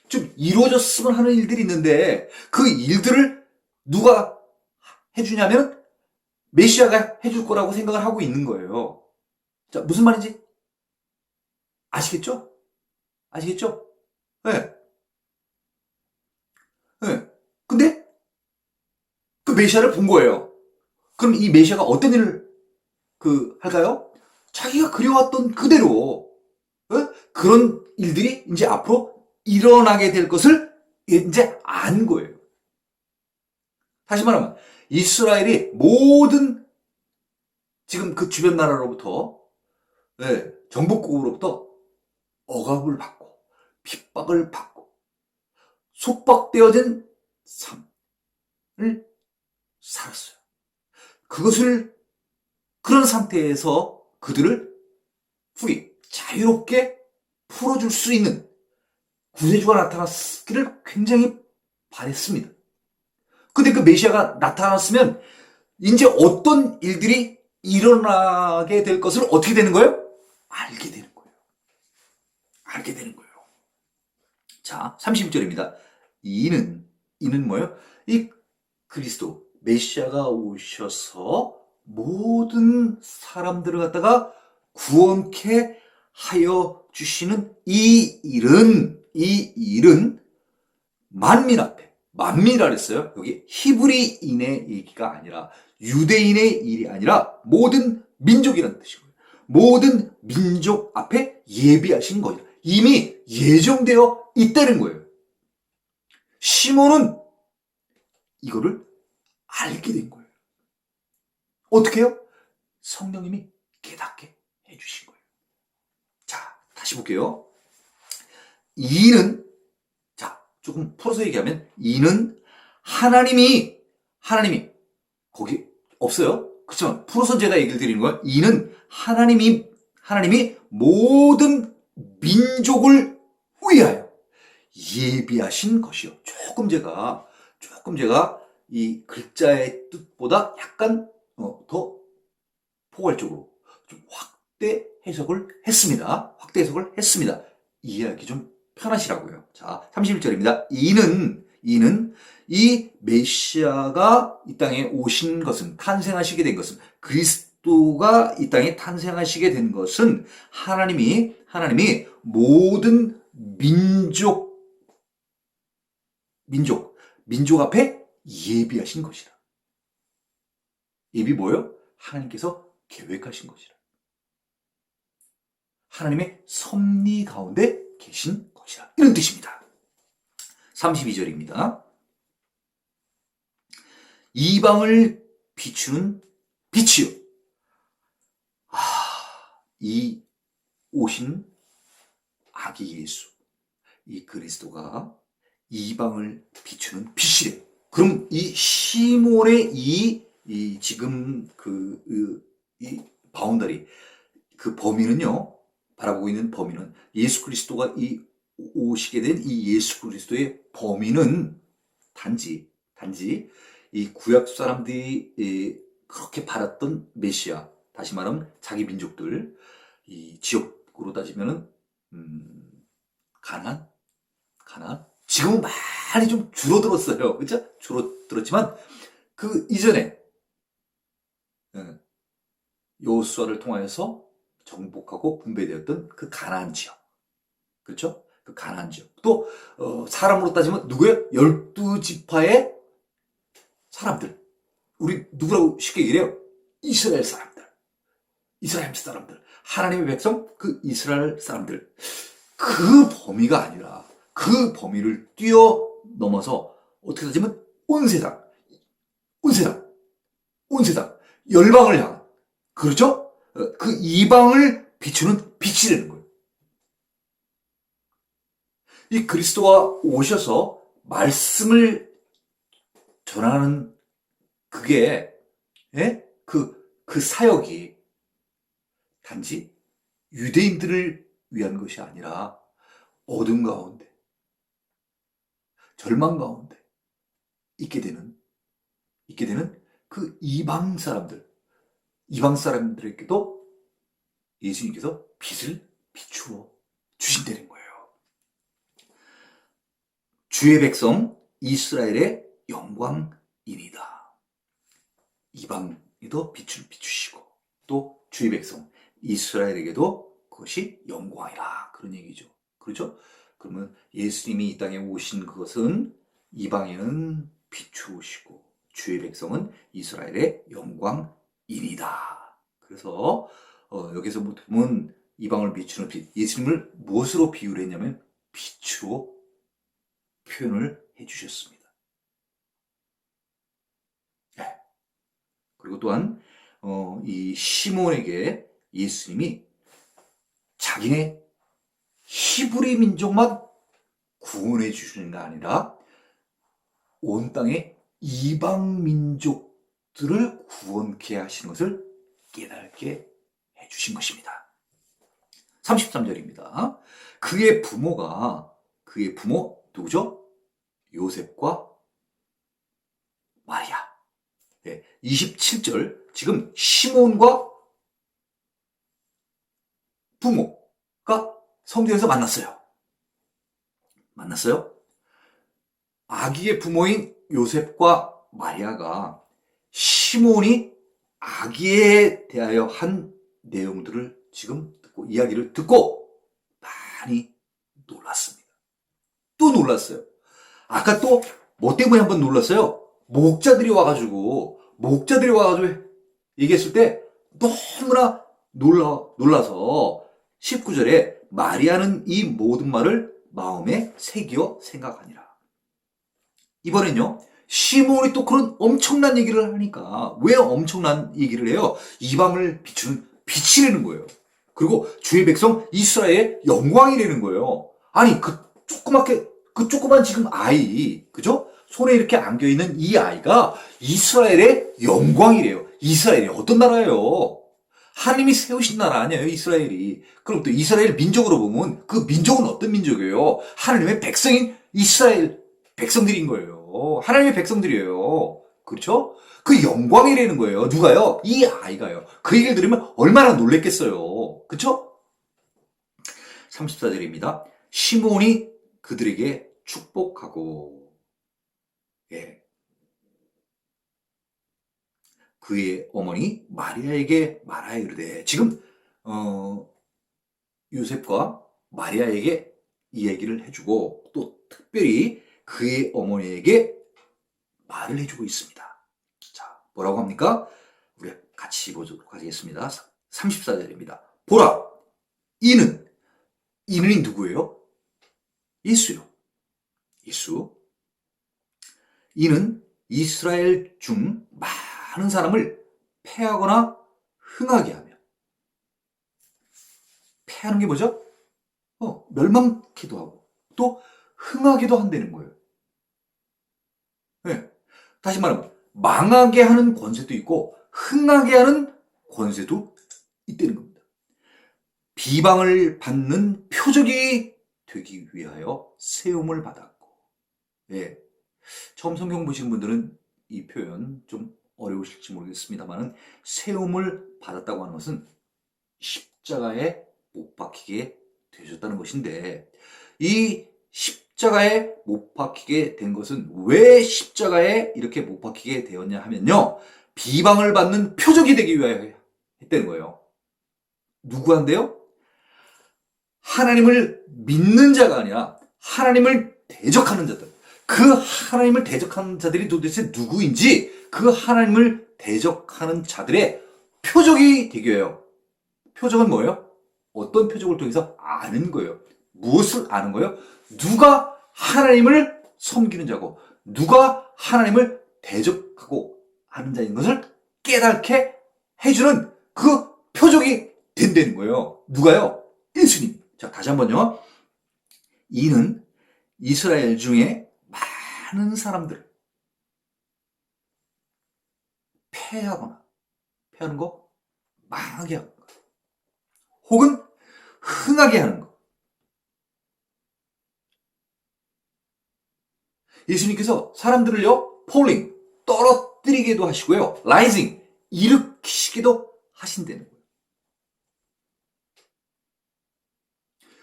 좀 이루어졌으면 하는 일들이 있는데 그 일들을 누가 해주냐면 메시아가 해줄 거라고 생각을 하고 있는 거예요. 자, 무슨 말인지 아시겠죠? 네. 근데 그 메시아를 본 거예요. 그럼 이 메시아가 어떤 일을 할까요? 자기가 그려왔던 그대로 그런 일들이 이제 앞으로 일어나게 될 것을 이제 안 거예요. 다시 말하면 이스라엘이 모든 지금 그 주변 나라로부터 정복국으로부터 억압을 받고 핍박을 받고 속박되어진 삶을 살았어요. 그런 상태에서 그들을 후기 자유롭게 풀어줄 수 있는 구세주가 나타났기를 굉장히 바랬습니다. 근데 그 메시아가 나타났으면 이제 어떤 일들이 일어나게 될 것을 어떻게 되는 거예요? 알게 되는 거예요. 자, 31절입니다. 이는 뭐예요? 이 그리스도, 메시아가 오셔서 모든 사람들을 갖다가 구원케 하여 주시는 이 일은 만민 앞에, 만민이라 그랬어요. 여기 히브리인의 얘기가 아니라 유대인의 일이 아니라 모든 민족이라는 뜻이고요. 모든 민족 앞에 예비하신 거예요. 이미 예정되어 있다는 거예요. 시몬은 이거를 알게 된 거예요. 어떻게 해요? 성령님이 깨닫게 해주신 거예요. 자, 다시 볼게요. 이는, 자, 조금 풀어서 얘기하면, 이는 하나님이, 거기 없어요. 그렇지만, 풀어서 제가 얘기를 드리는 거예요. 이는 하나님이 모든 민족을 위하여 예비하신 것이요. 조금 제가 이 글자의 뜻보다 약간 더 포괄적으로 좀 확대 해석을 했습니다. 이해하기 좀 편하시라고요. 자, 31절입니다. 이는 이 메시아가 이 땅에 오신 것은, 탄생하시게 된 것은, 그리스도가 이 땅에 탄생하시게 된 것은 하나님이 모든 민족 앞에 예비하신 것이라. 예비 뭐예요? 하나님께서 계획하신 것이라. 하나님의 섭리 가운데 계신 것이라. 이런 뜻입니다. 32절입니다. 이방을 비추는 빛이요. 이 오신 아기 예수, 이 그리스도가 이방을 비추는 빛이래. 그럼 이 시몬의 이 지금 이 바운더리, 그 범위는요, 바라보고 있는 범위는 예수 그리스도가 오시게 된 이 예수 그리스도의 범위는 단지 이 구약 사람들이 그렇게 바랐던 메시아, 다시 말하면 자기 민족들, 이 지역으로 따지면은 가나안. 지금은 많이 좀 줄어들었어요. 그죠? 줄어들었지만 그 이전에 여호수아를 통하여서 정복하고 분배되었던 그 가나안 지역, 그렇죠? 그 가나안 지역. 또 사람으로 따지면 누구예요? 12지파의 사람들. 우리 누구라고 쉽게 얘기해요? 이스라엘 사람들. 하나님의 백성, 그 이스라엘 사람들. 그 범위가 아니라 그 범위를 뛰어넘어서 어떻게 따지면 온 세상, 열방을 향한, 그렇죠? 그 이방을 비추는 빛이 되는 거예요. 이 그리스도가 오셔서 말씀을 전하는 그게, 그 사역이 단지 유대인들을 위한 것이 아니라 어둠 가운데, 절망 가운데 있게 되는 그 이방 사람들에게도 예수님께서 빛을 비추어 주신다는 거예요. 주의 백성 이스라엘의 영광이니다. 이방에도 빛을 비추시고 또 주의 백성 이스라엘에게도 그것이 영광이라, 그런 얘기죠. 그렇죠? 그러면 예수님이 이 땅에 오신 그것은 이방에는 비추시고 주의 백성은 이스라엘의 영광이니다. 그래서 여기서 보면 이방을 비추는 빛, 예수님을 무엇으로 비유를 했냐면 빛으로 표현을 해주셨습니다. 네. 그리고 또한 이 시몬에게 예수님이 자기네 히브리 민족만 구원해 주시는 게 아니라 온 땅의 이방 민족들을 구원케 하시는 것을 깨닫게 해주신 것입니다. 33절입니다. 그의 부모 누구죠? 요셉과 마리아. 네, 27절, 지금 시몬과 부모가 성전에서 만났어요. 아기의 부모인 요셉과 마리아가 시몬이 아기에 대하여 한 내용들을 지금 듣고, 이야기를 듣고 많이 놀랐습니다. 또 놀랐어요. 아까 또 뭐 때문에 한번 놀랐어요? 목자들이 와가지고 얘기했을 때 너무나 놀라서 19절에 마리아는 이 모든 말을 마음에 새기어 생각하니라. 이번엔요, 시몬이 또 그런 엄청난 얘기를 하니까, 왜 엄청난 얘기를 해요? 이방을 비추는 빛이라는 거예요. 그리고 주의 백성 이스라엘의 영광이라는 거예요. 아니, 그 조그만 지금 아이, 그죠? 손에 이렇게 안겨있는 이 아이가 이스라엘의 영광이래요. 이스라엘이 어떤 나라예요? 하나님이 세우신 나라 아니에요, 이스라엘이. 그럼 또 이스라엘 민족으로 보면 그 민족은 어떤 민족이에요? 하나님의 백성인 이스라엘 백성들인 거예요. 하나님의 백성들이에요. 그렇죠? 그 영광이라는 거예요. 누가요? 이 아이가요. 그 얘기를 들으면 얼마나 놀랬겠어요. 그렇죠? 34절입니다. 시몬이 그들에게 축복하고, 그의 어머니 마리아에게 말하여 이르되, 지금 요셉과 마리아에게 이 얘기를 해주고 또 특별히 그의 어머니에게 말을 해주고 있습니다. 자, 뭐라고 합니까? 우리 같이 보도록 하겠습니다. 34절입니다. 보라, 이는이 누구예요? 예수요. 예수. 이는 이스라엘 중 많은 사람을 패하거나 흥하게 패하는 게 뭐죠? 멸망케도 하고 또 흥하게도 한다는 거예요. 네. 다시 말하면 망하게 하는 권세도 있고 흥하게 하는 권세도 있다는 겁니다. 비방을 받는 표적이 되기 위하여 세움을 받았고, 예. 처음 성경 보신 분들은 이 표현 좀 어려우실지 모르겠습니다만 세움을 받았다고 하는 것은 십자가에 못 박히게 되셨다는 것인데, 이 십자가에 못 박히게 된 것은 왜 십자가에 이렇게 못 박히게 되었냐 하면요, 비방을 받는 표적이 되기 위하여 했다는 거예요. 누구한테요? 하나님을 믿는 자가 아니라 하나님을 대적하는 자들. 그 하나님을 대적하는 자들이 도대체 누구인지 그 하나님을 대적하는 자들의 표적이 되기 위하여. 표적은 뭐예요? 어떤 표적을 통해서 아는 거예요. 무엇을 아는 거예요? 누가 하나님을 섬기는 자고 누가 하나님을 대적하고 하는 자인 것을 깨닫게 해주는 그 표적이 된다는 거예요. 누가요? 예수님. 자, 다시 한번요. 이는 이스라엘 중에 많은 사람들을 패하는 거, 망하게 하는 거, 혹은 흥하게 하는 거. 예수님께서 사람들을요, falling, 떨어뜨리게도 하시고요, rising, 일으키시기도 하신다는 거예요.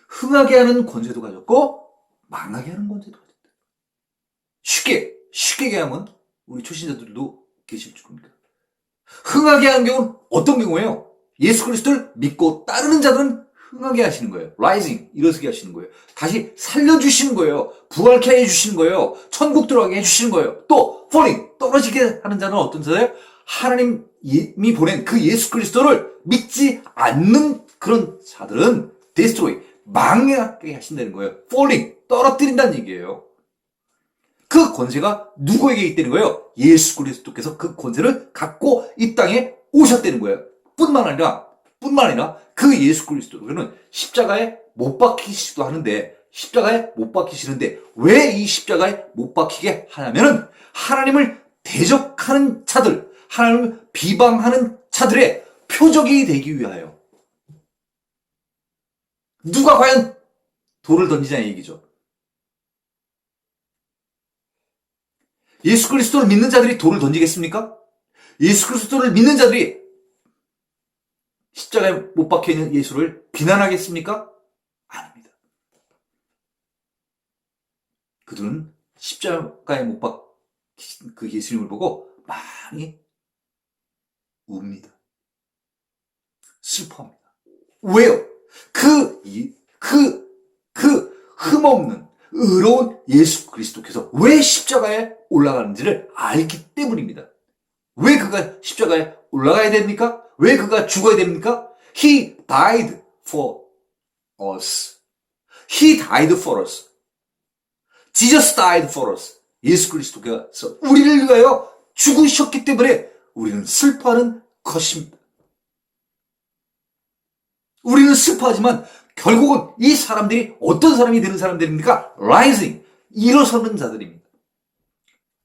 흥하게 하는 권세도 가졌고 망하게 하는 권세도 가졌다. 쉽게 얘기하면 우리 초신자들도 계실 줄 겁니다. 흥하게 하는 경우는 어떤 경우예요? 예수 그리스도를 믿고 따르는 자들은 흥하게 하시는 거예요. rising, 일어서게 하시는 거예요. 다시 살려주시는 거예요. 부활케 해주시는 거예요. 천국 들어가게 해주시는 거예요. 또 falling, 떨어지게 하는 자는 어떤 자예요? 하나님이 보낸 그 예수 그리스도를 믿지 않는 그런 자들은 destroy, 망하게 하신다는 거예요. falling, 떨어뜨린다는 얘기예요. 그 권세가 누구에게 있다는 거예요? 예수 그리스도께서 그 권세를 갖고 이 땅에 오셨다는 거예요. 뿐만 아니라 그 예수 그리스도는 십자가에 못 박히시기도 하는데, 십자가에 못 박히시는데 왜 이 십자가에 못 박히게 하냐면은 하나님을 대적하는 자들, 하나님을 비방하는 자들의 표적이 되기 위하여. 누가 과연 돌을 던지냐 얘기죠. 예수 그리스도를 믿는 자들이 돌을 던지겠습니까? 예수 그리스도를 믿는 자들이 십자가에 못 박혀있는 예수를 비난하겠습니까? 아닙니다. 그들은 십자가에 못 박힌 그 예수님을 보고 많이 웁니다. 슬퍼합니다. 왜요? 그 흠없는 의로운 예수 그리스도께서 왜 십자가에 올라가는지를 알기 때문입니다. 왜 그가 십자가에 올라가야 됩니까? 왜 그가 죽어야 됩니까? He died for us. He died for us. Jesus died for us. 예수 그리스도께서 우리를 위하여 죽으셨기 때문에 우리는 슬퍼하는 것입니다. 우리는 슬퍼하지만 결국은 이 사람들이 어떤 사람이 되는 사람들입니까? rising, 일어서는 자들입니다.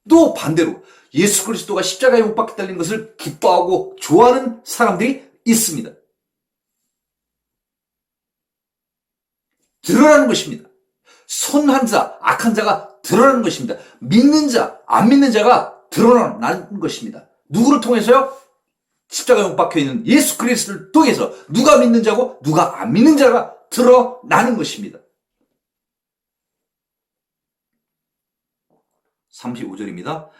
또 반대로 예수 그리스도가 십자가에 못 박혀 달린 것을 기뻐하고 좋아하는 사람들이 있습니다. 드러나는 것입니다. 선한 자, 악한 자가 드러나는 것입니다. 믿는 자, 안 믿는 자가 드러나는 것입니다. 누구를 통해서요? 십자가에 못 박혀있는 예수 그리스도를 통해서 누가 믿는 자고 누가 안 믿는 자가 드러나는 것입니다. 35절입니다.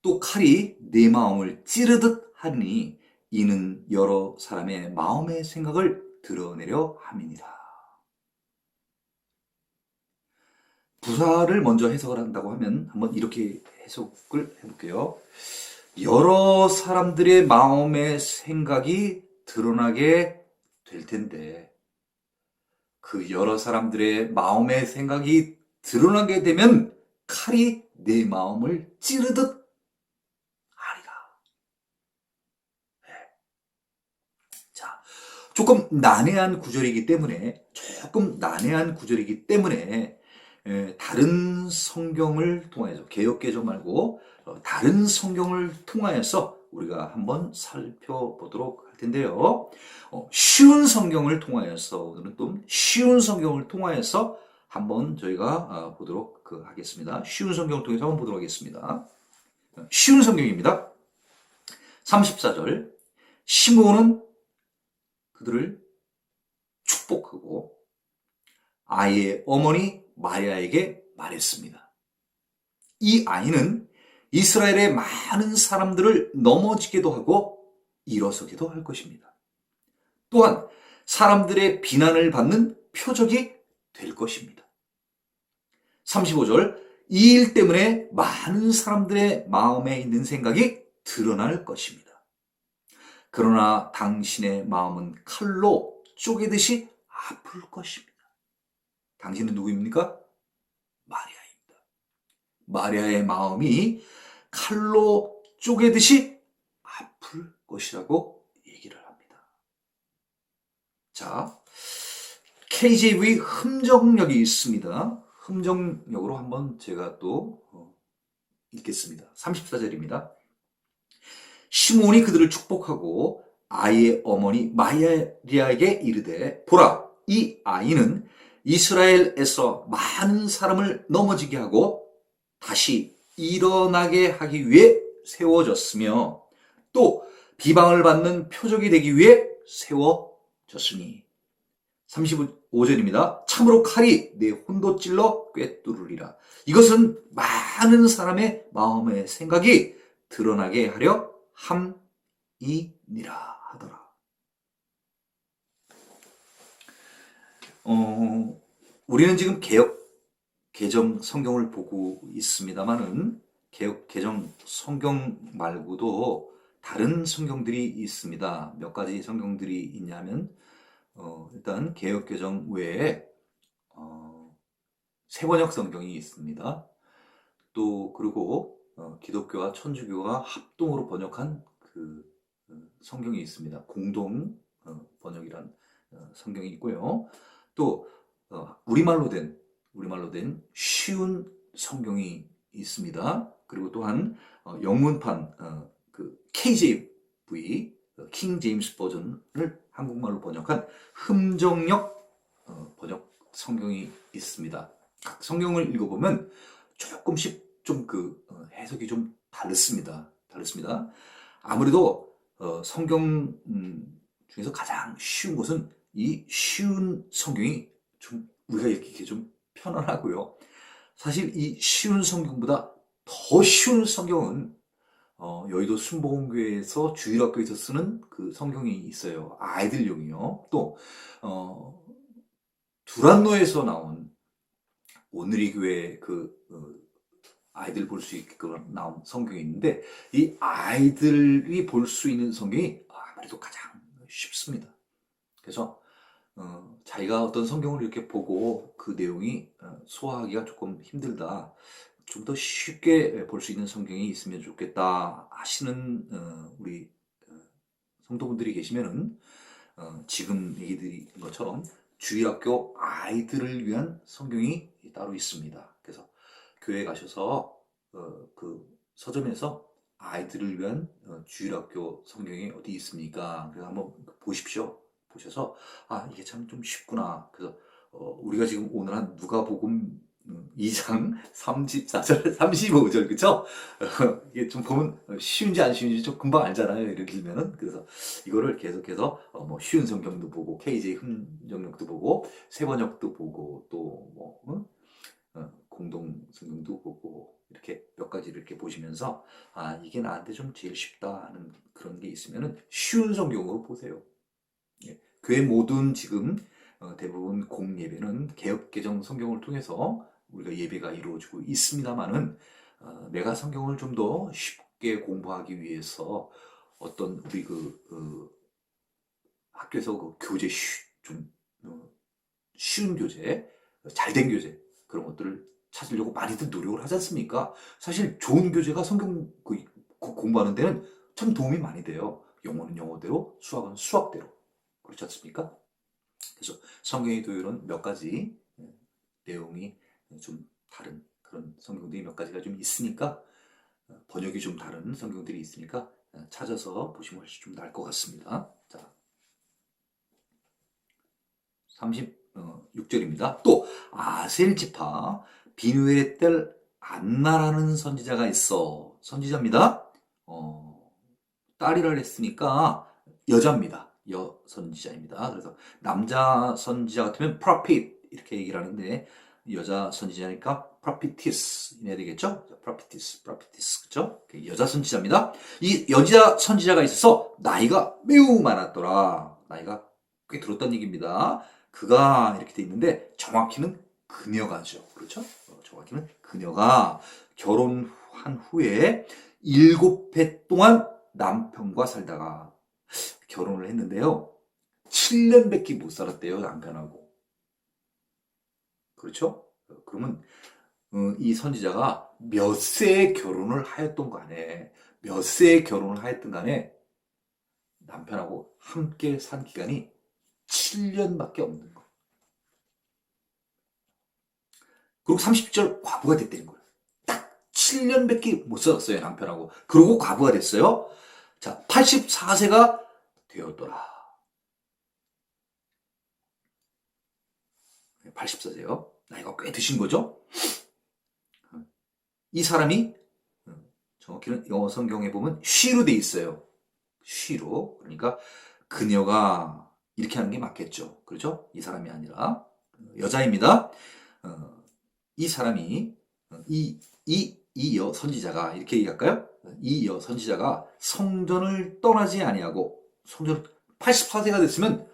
또 칼이 내 마음을 찌르듯 하니 이는 여러 사람의 마음의 생각을 드러내려 함이니라. 부사를 먼저 해석을 한다고 하면 한번 이렇게 해석을 해볼게요. 여러 사람들의 마음의 생각이 드러나게 될 텐데 그 여러 사람들의 마음의 생각이 드러나게 되면 칼이 내 마음을 찌르듯 하리라. 네. 자, 조금 난해한 구절이기 때문에 다른 성경을 통해서 개역개정 말고 다른 성경을 통하여서 우리가 한번 살펴보도록 할 텐데요. 쉬운 성경을 통하여서 오늘은 또 쉬운 성경을 통하여서 한번 저희가 보도록 하겠습니다. 쉬운 성경을 통해서 한번 보도록 하겠습니다. 쉬운 성경입니다. 34절 시므온은 그들을 축복하고 아이의 어머니 마리아에게 말했습니다. 이 아이는 이스라엘의 많은 사람들을 넘어지게도 하고 일어서게도 할 것입니다. 또한 사람들의 비난을 받는 표적이 될 것입니다. 35절 이 일 때문에 많은 사람들의 마음에 있는 생각이 드러날 것입니다. 그러나 당신의 마음은 칼로 쪼개듯이 아플 것입니다. 당신은 누구입니까? 마리아입니다. 마리아의 마음이 칼로 쪼개듯이 아플 것이라고 얘기를 합니다. 자, KJV 흠정역이 있습니다. 흠정역으로 한번 제가 또 읽겠습니다. 34절입니다. 시므온이 그들을 축복하고 아이의 어머니 마리아에게 이르되 보라 이 아이는 이스라엘에서 많은 사람을 넘어지게 하고 다시 일어나게 하기 위해 세워졌으며 또 비방을 받는 표적이 되기 위해 세워졌으니 35절입니다. 참으로 칼이 내 혼도 찔러 꿰뚫으리라. 이것은 많은 사람의 마음의 생각이 드러나게 하려 함이니라 하더라. 우리는 지금 개역 개정 성경을 보고 있습니다만은 개역 개정 성경 말고도 다른 성경들이 있습니다. 몇 가지 성경들이 있냐면 일단 개역 개정 외에 세번역 성경이 있습니다. 또 그리고 기독교와 천주교가 합동으로 번역한 그 성경이 있습니다. 공동 번역이란 성경이 있고요. 또 우리말로 된 쉬운 성경이 있습니다. 그리고 또한 영문판 그 KJV 킹 제임스 버전을 한국말로 번역한 흠정역 번역 성경이 있습니다. 각 성경을 읽어보면 조금씩 좀 해석이 좀 다릅니다. 아무래도 성경 중에서 가장 쉬운 것은 이 쉬운 성경이 좀 우리가 읽기에 좀 편안하고요. 사실 이 쉬운 성경보다 더 쉬운 성경은 여의도 순복음교회에서 주일학교에서 쓰는 그 성경이 있어요. 아이들용이요. 또 두란노에서 나온 오늘이 교회 아이들 볼 수 있게끔 나온 성경이 있는데 이 아이들이 볼 수 있는 성경이 아무래도 가장 쉽습니다. 그래서 자기가 어떤 성경을 이렇게 보고 그 내용이 소화하기가 조금 힘들다, 좀 더 쉽게 볼 수 있는 성경이 있으면 좋겠다 하시는 우리 성도분들이 계시면은 지금 얘기 드린 것처럼 주일학교 아이들을 위한 성경이 따로 있습니다. 그래서 교회 가셔서 그 서점에서 아이들을 위한 주일학교 성경이 어디 있습니까? 그래서 한번 보십시오. 보셔서 이게 참 좀 쉽구나. 그래서 우리가 지금 오늘 한 누가복음 2장 34절, 35절 그쵸? 이게 좀 보면 쉬운지 안 쉬운지 좀 금방 알잖아요. 이렇게 읽으면은. 그래서 이거를 계속해서 뭐 쉬운 성경도 보고 KJ 흠정역도 보고 세번역도 보고 또 공동 성경도 보고 이렇게 몇 가지를 이렇게 보시면서 이게 나한테 좀 제일 쉽다 하는 그런 게 있으면은 쉬운 성경으로 보세요. 예. 교회 모든 지금 대부분 공예배는 개역개정 성경을 통해서 우리가 예배가 이루어지고 있습니다만은 내가 성경을 좀 더 쉽게 공부하기 위해서 어떤 우리 학교에서 교재 좀 쉬운 교재, 잘된 교재 그런 것들을 찾으려고 많이들 노력을 하지 않습니까? 사실 좋은 교재가 성경 공부하는 데는 참 도움이 많이 돼요. 영어는 영어대로, 수학은 수학대로. 그렇지 않습니까? 그래서 성경의 도율은 몇 가지 내용이 좀 다른 그런 성경들이 몇 가지가 좀 있으니까 번역이 좀 다른 성경들이 있으니까 찾아서 보시면 훨씬 좀 나을 것 같습니다. 자, 36절입니다. 또 아셀 지파 비누엘의 딸 안나라는 선지자가 있어. 선지자입니다. 딸이라 했으니까 여자입니다. 여선지자입니다. 그래서 남자 선지자 같으면 prophet 이렇게 얘기를 하는데 여자 선지자니까 prophetess 이래야 되겠죠? prophetess 그죠? 여자 선지자입니다. 이 여자 선지자가 있어서 나이가 매우 많았더라. 나이가 꽤 들었다는 얘기입니다. 그가 이렇게 돼 있는데 정확히는 그녀가죠. 그렇죠? 정확히는 그녀가 결혼한 후에 7해 동안 남편과 살다가 결혼을 했는데요. 7년밖에 못 살았대요, 남편하고. 그렇죠? 그러면 이 선지자가 몇 세에 결혼을 하였던 간에 몇 세에 결혼을 하였던 간에 남편하고 함께 산 기간이 7년밖에 없는 거예요. 그리고 30절 과부가 됐다는 거예요. 딱 7년밖에 못 살았어요, 남편하고. 그러고 과부가 됐어요. 자, 84세가 되었더라. 84세요. 나이가 꽤 드신 거죠? 이 사람이 정확히는 영어 성경에 보면 she로 돼 있어요. she로. 그러니까 그녀가 이렇게 하는 게 맞겠죠. 그렇죠? 이 사람이 아니라 여자입니다. 이 사람이 이 여 선지자가 이렇게 얘기할까요? 이 여 선지자가 성전을 떠나지 아니하고 성전 84세가 됐으면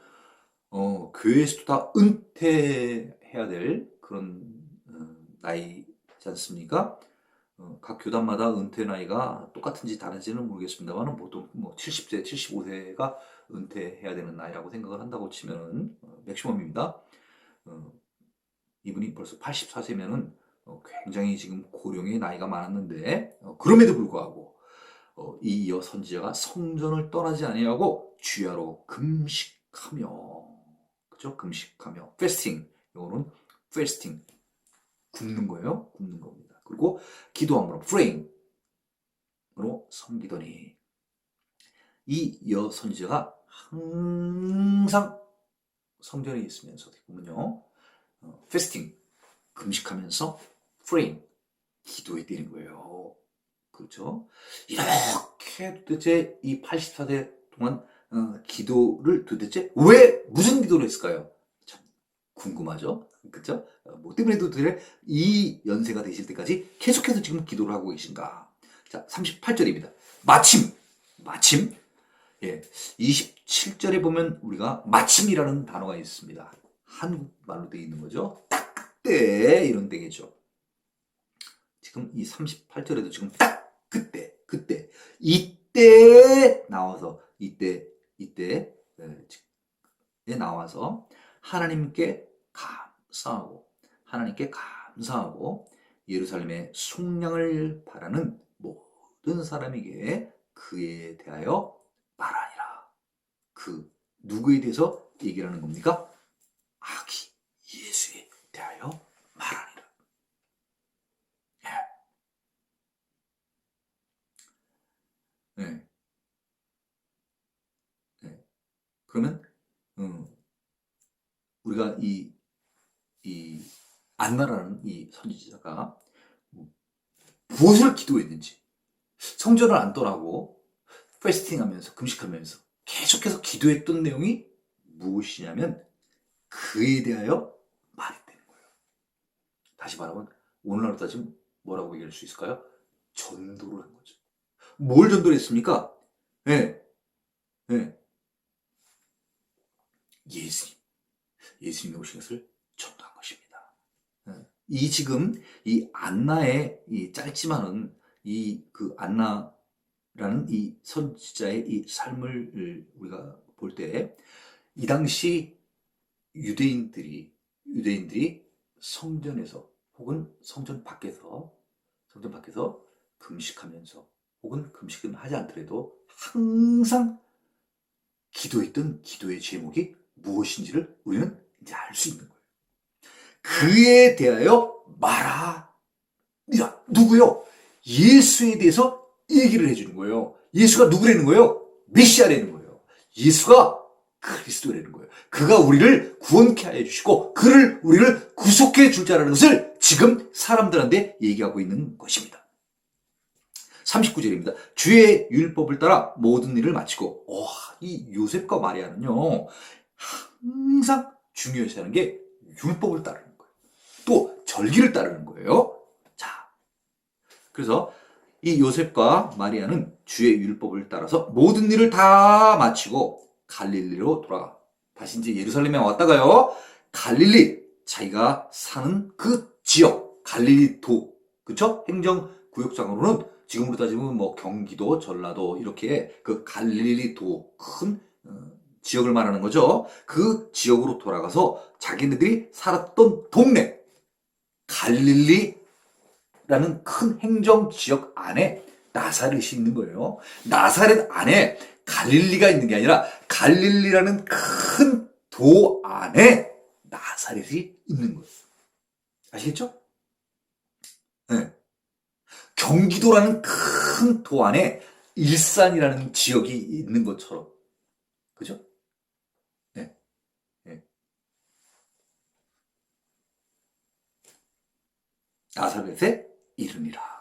교회에서도 다 은퇴해야 될 그런 나이지 않습니까? 각 교단마다 은퇴 나이가 똑같은지 다른지는 모르겠습니다만 보통 뭐 70세, 75세가 은퇴해야 되는 나이라고 생각을 한다고 치면은 맥시멈입니다. 이분이 벌써 84세면은 굉장히 지금 고령의 나이가 많았는데 그럼에도 불구하고 이 여선지자가 성전을 떠나지 아니하고 주야로 금식하며 그죠? 금식하며 fasting 이거는 fasting 굶는 거예요. 굶는 겁니다. 그리고 기도함으로 praying으로 섬기더니 이 여선지자가 항상 성전에 있으면서 보면요. fasting 금식하면서 praying 기도했다는 거예요. 그렇죠? 이렇게 도대체 이 84세 동안 기도를 도대체 왜 무슨 기도를 했을까요? 참 궁금하죠? 그렇죠? 뭐 때문에도 도대체 이 연세가 되실 때까지 계속해서 지금 기도를 하고 계신가? 자, 38절입니다. 마침 예, 27절에 보면 우리가 마침이라는 단어가 있습니다. 한국말로 되어 있는 거죠. 딱 그때 이런 때겠죠. 지금 이 38절에도 지금 딱 그때 이때 나와서 이때에 나와서 하나님께 감사하고 예루살렘의 속량을 바라는 모든 사람에게 그에 대하여 말하니라. 그 누구에 대해서 얘기를 하는 겁니까? 아기 예수에 대하여 말하니라. 네. 네. 그러면 우리가 이 안나라는 이 선지자가 무엇을 기도했는지 성전을 안 떠나고 패스팅하면서 금식하면서 계속해서 기도했던 내용이 무엇이냐면 그에 대하여 말했다는 거예요. 다시 말하면 오늘날로 따지면 뭐라고 얘기할 수 있을까요? 전도를 한 거죠. 뭘 전도를 했습니까? 네. 네. 예수님이 오신 것을 전도한 것입니다. 이 지금 이 안나의 이 짧지만은 이 그 안나라는 이 선지자의 이 삶을 우리가 볼 때 이 당시 유대인들이 성전에서 혹은 성전 밖에서 금식하면서 혹은 금식은 하지 않더라도 항상 기도했던 기도의 제목이 무엇인지를 우리는 이제 알 수 있는 거예요. 그에 대하여 말하니라. 누구요? 예수에 대해서 얘기를 해주는 거예요. 예수가 누구라는 거예요? 메시아라는 거예요. 예수가 그리스도라는 거예요. 그가 우리를 구원케 하여 주시고 그를 우리를 구속해 줄 자라는 것을 지금 사람들한테 얘기하고 있는 것입니다. 39절입니다. 주의 율법을 따라 모든 일을 마치고 이 요셉과 마리아는요 항상 중요시하는 게 율법을 따르는 거예요. 또 절기를 따르는 거예요. 자, 그래서 이 요셉과 마리아는 주의 율법을 따라서 모든 일을 다 마치고 갈릴리로 돌아가. 다시 이제 예루살렘에 왔다가요. 갈릴리, 자기가 사는 그 지역, 갈릴리도, 그쵸? 행정구역장으로는 지금으로 따지면 뭐 경기도, 전라도 이렇게 그 갈릴리도 큰 지역을 말하는 거죠. 그 지역으로 돌아가서 자기네들이 살았던 동네, 갈릴리라는 큰 행정지역 안에 나사렛이 있는 거예요. 나사렛 안에 갈릴리가 있는 게 아니라 갈릴리라는 큰 도 안에 나사렛이 있는 거예요. 아시겠죠? 네. 경기도라는 큰 도 안에 일산이라는 지역이 있는 것처럼. 그죠? 네. 네. 나사렛의 이름이라.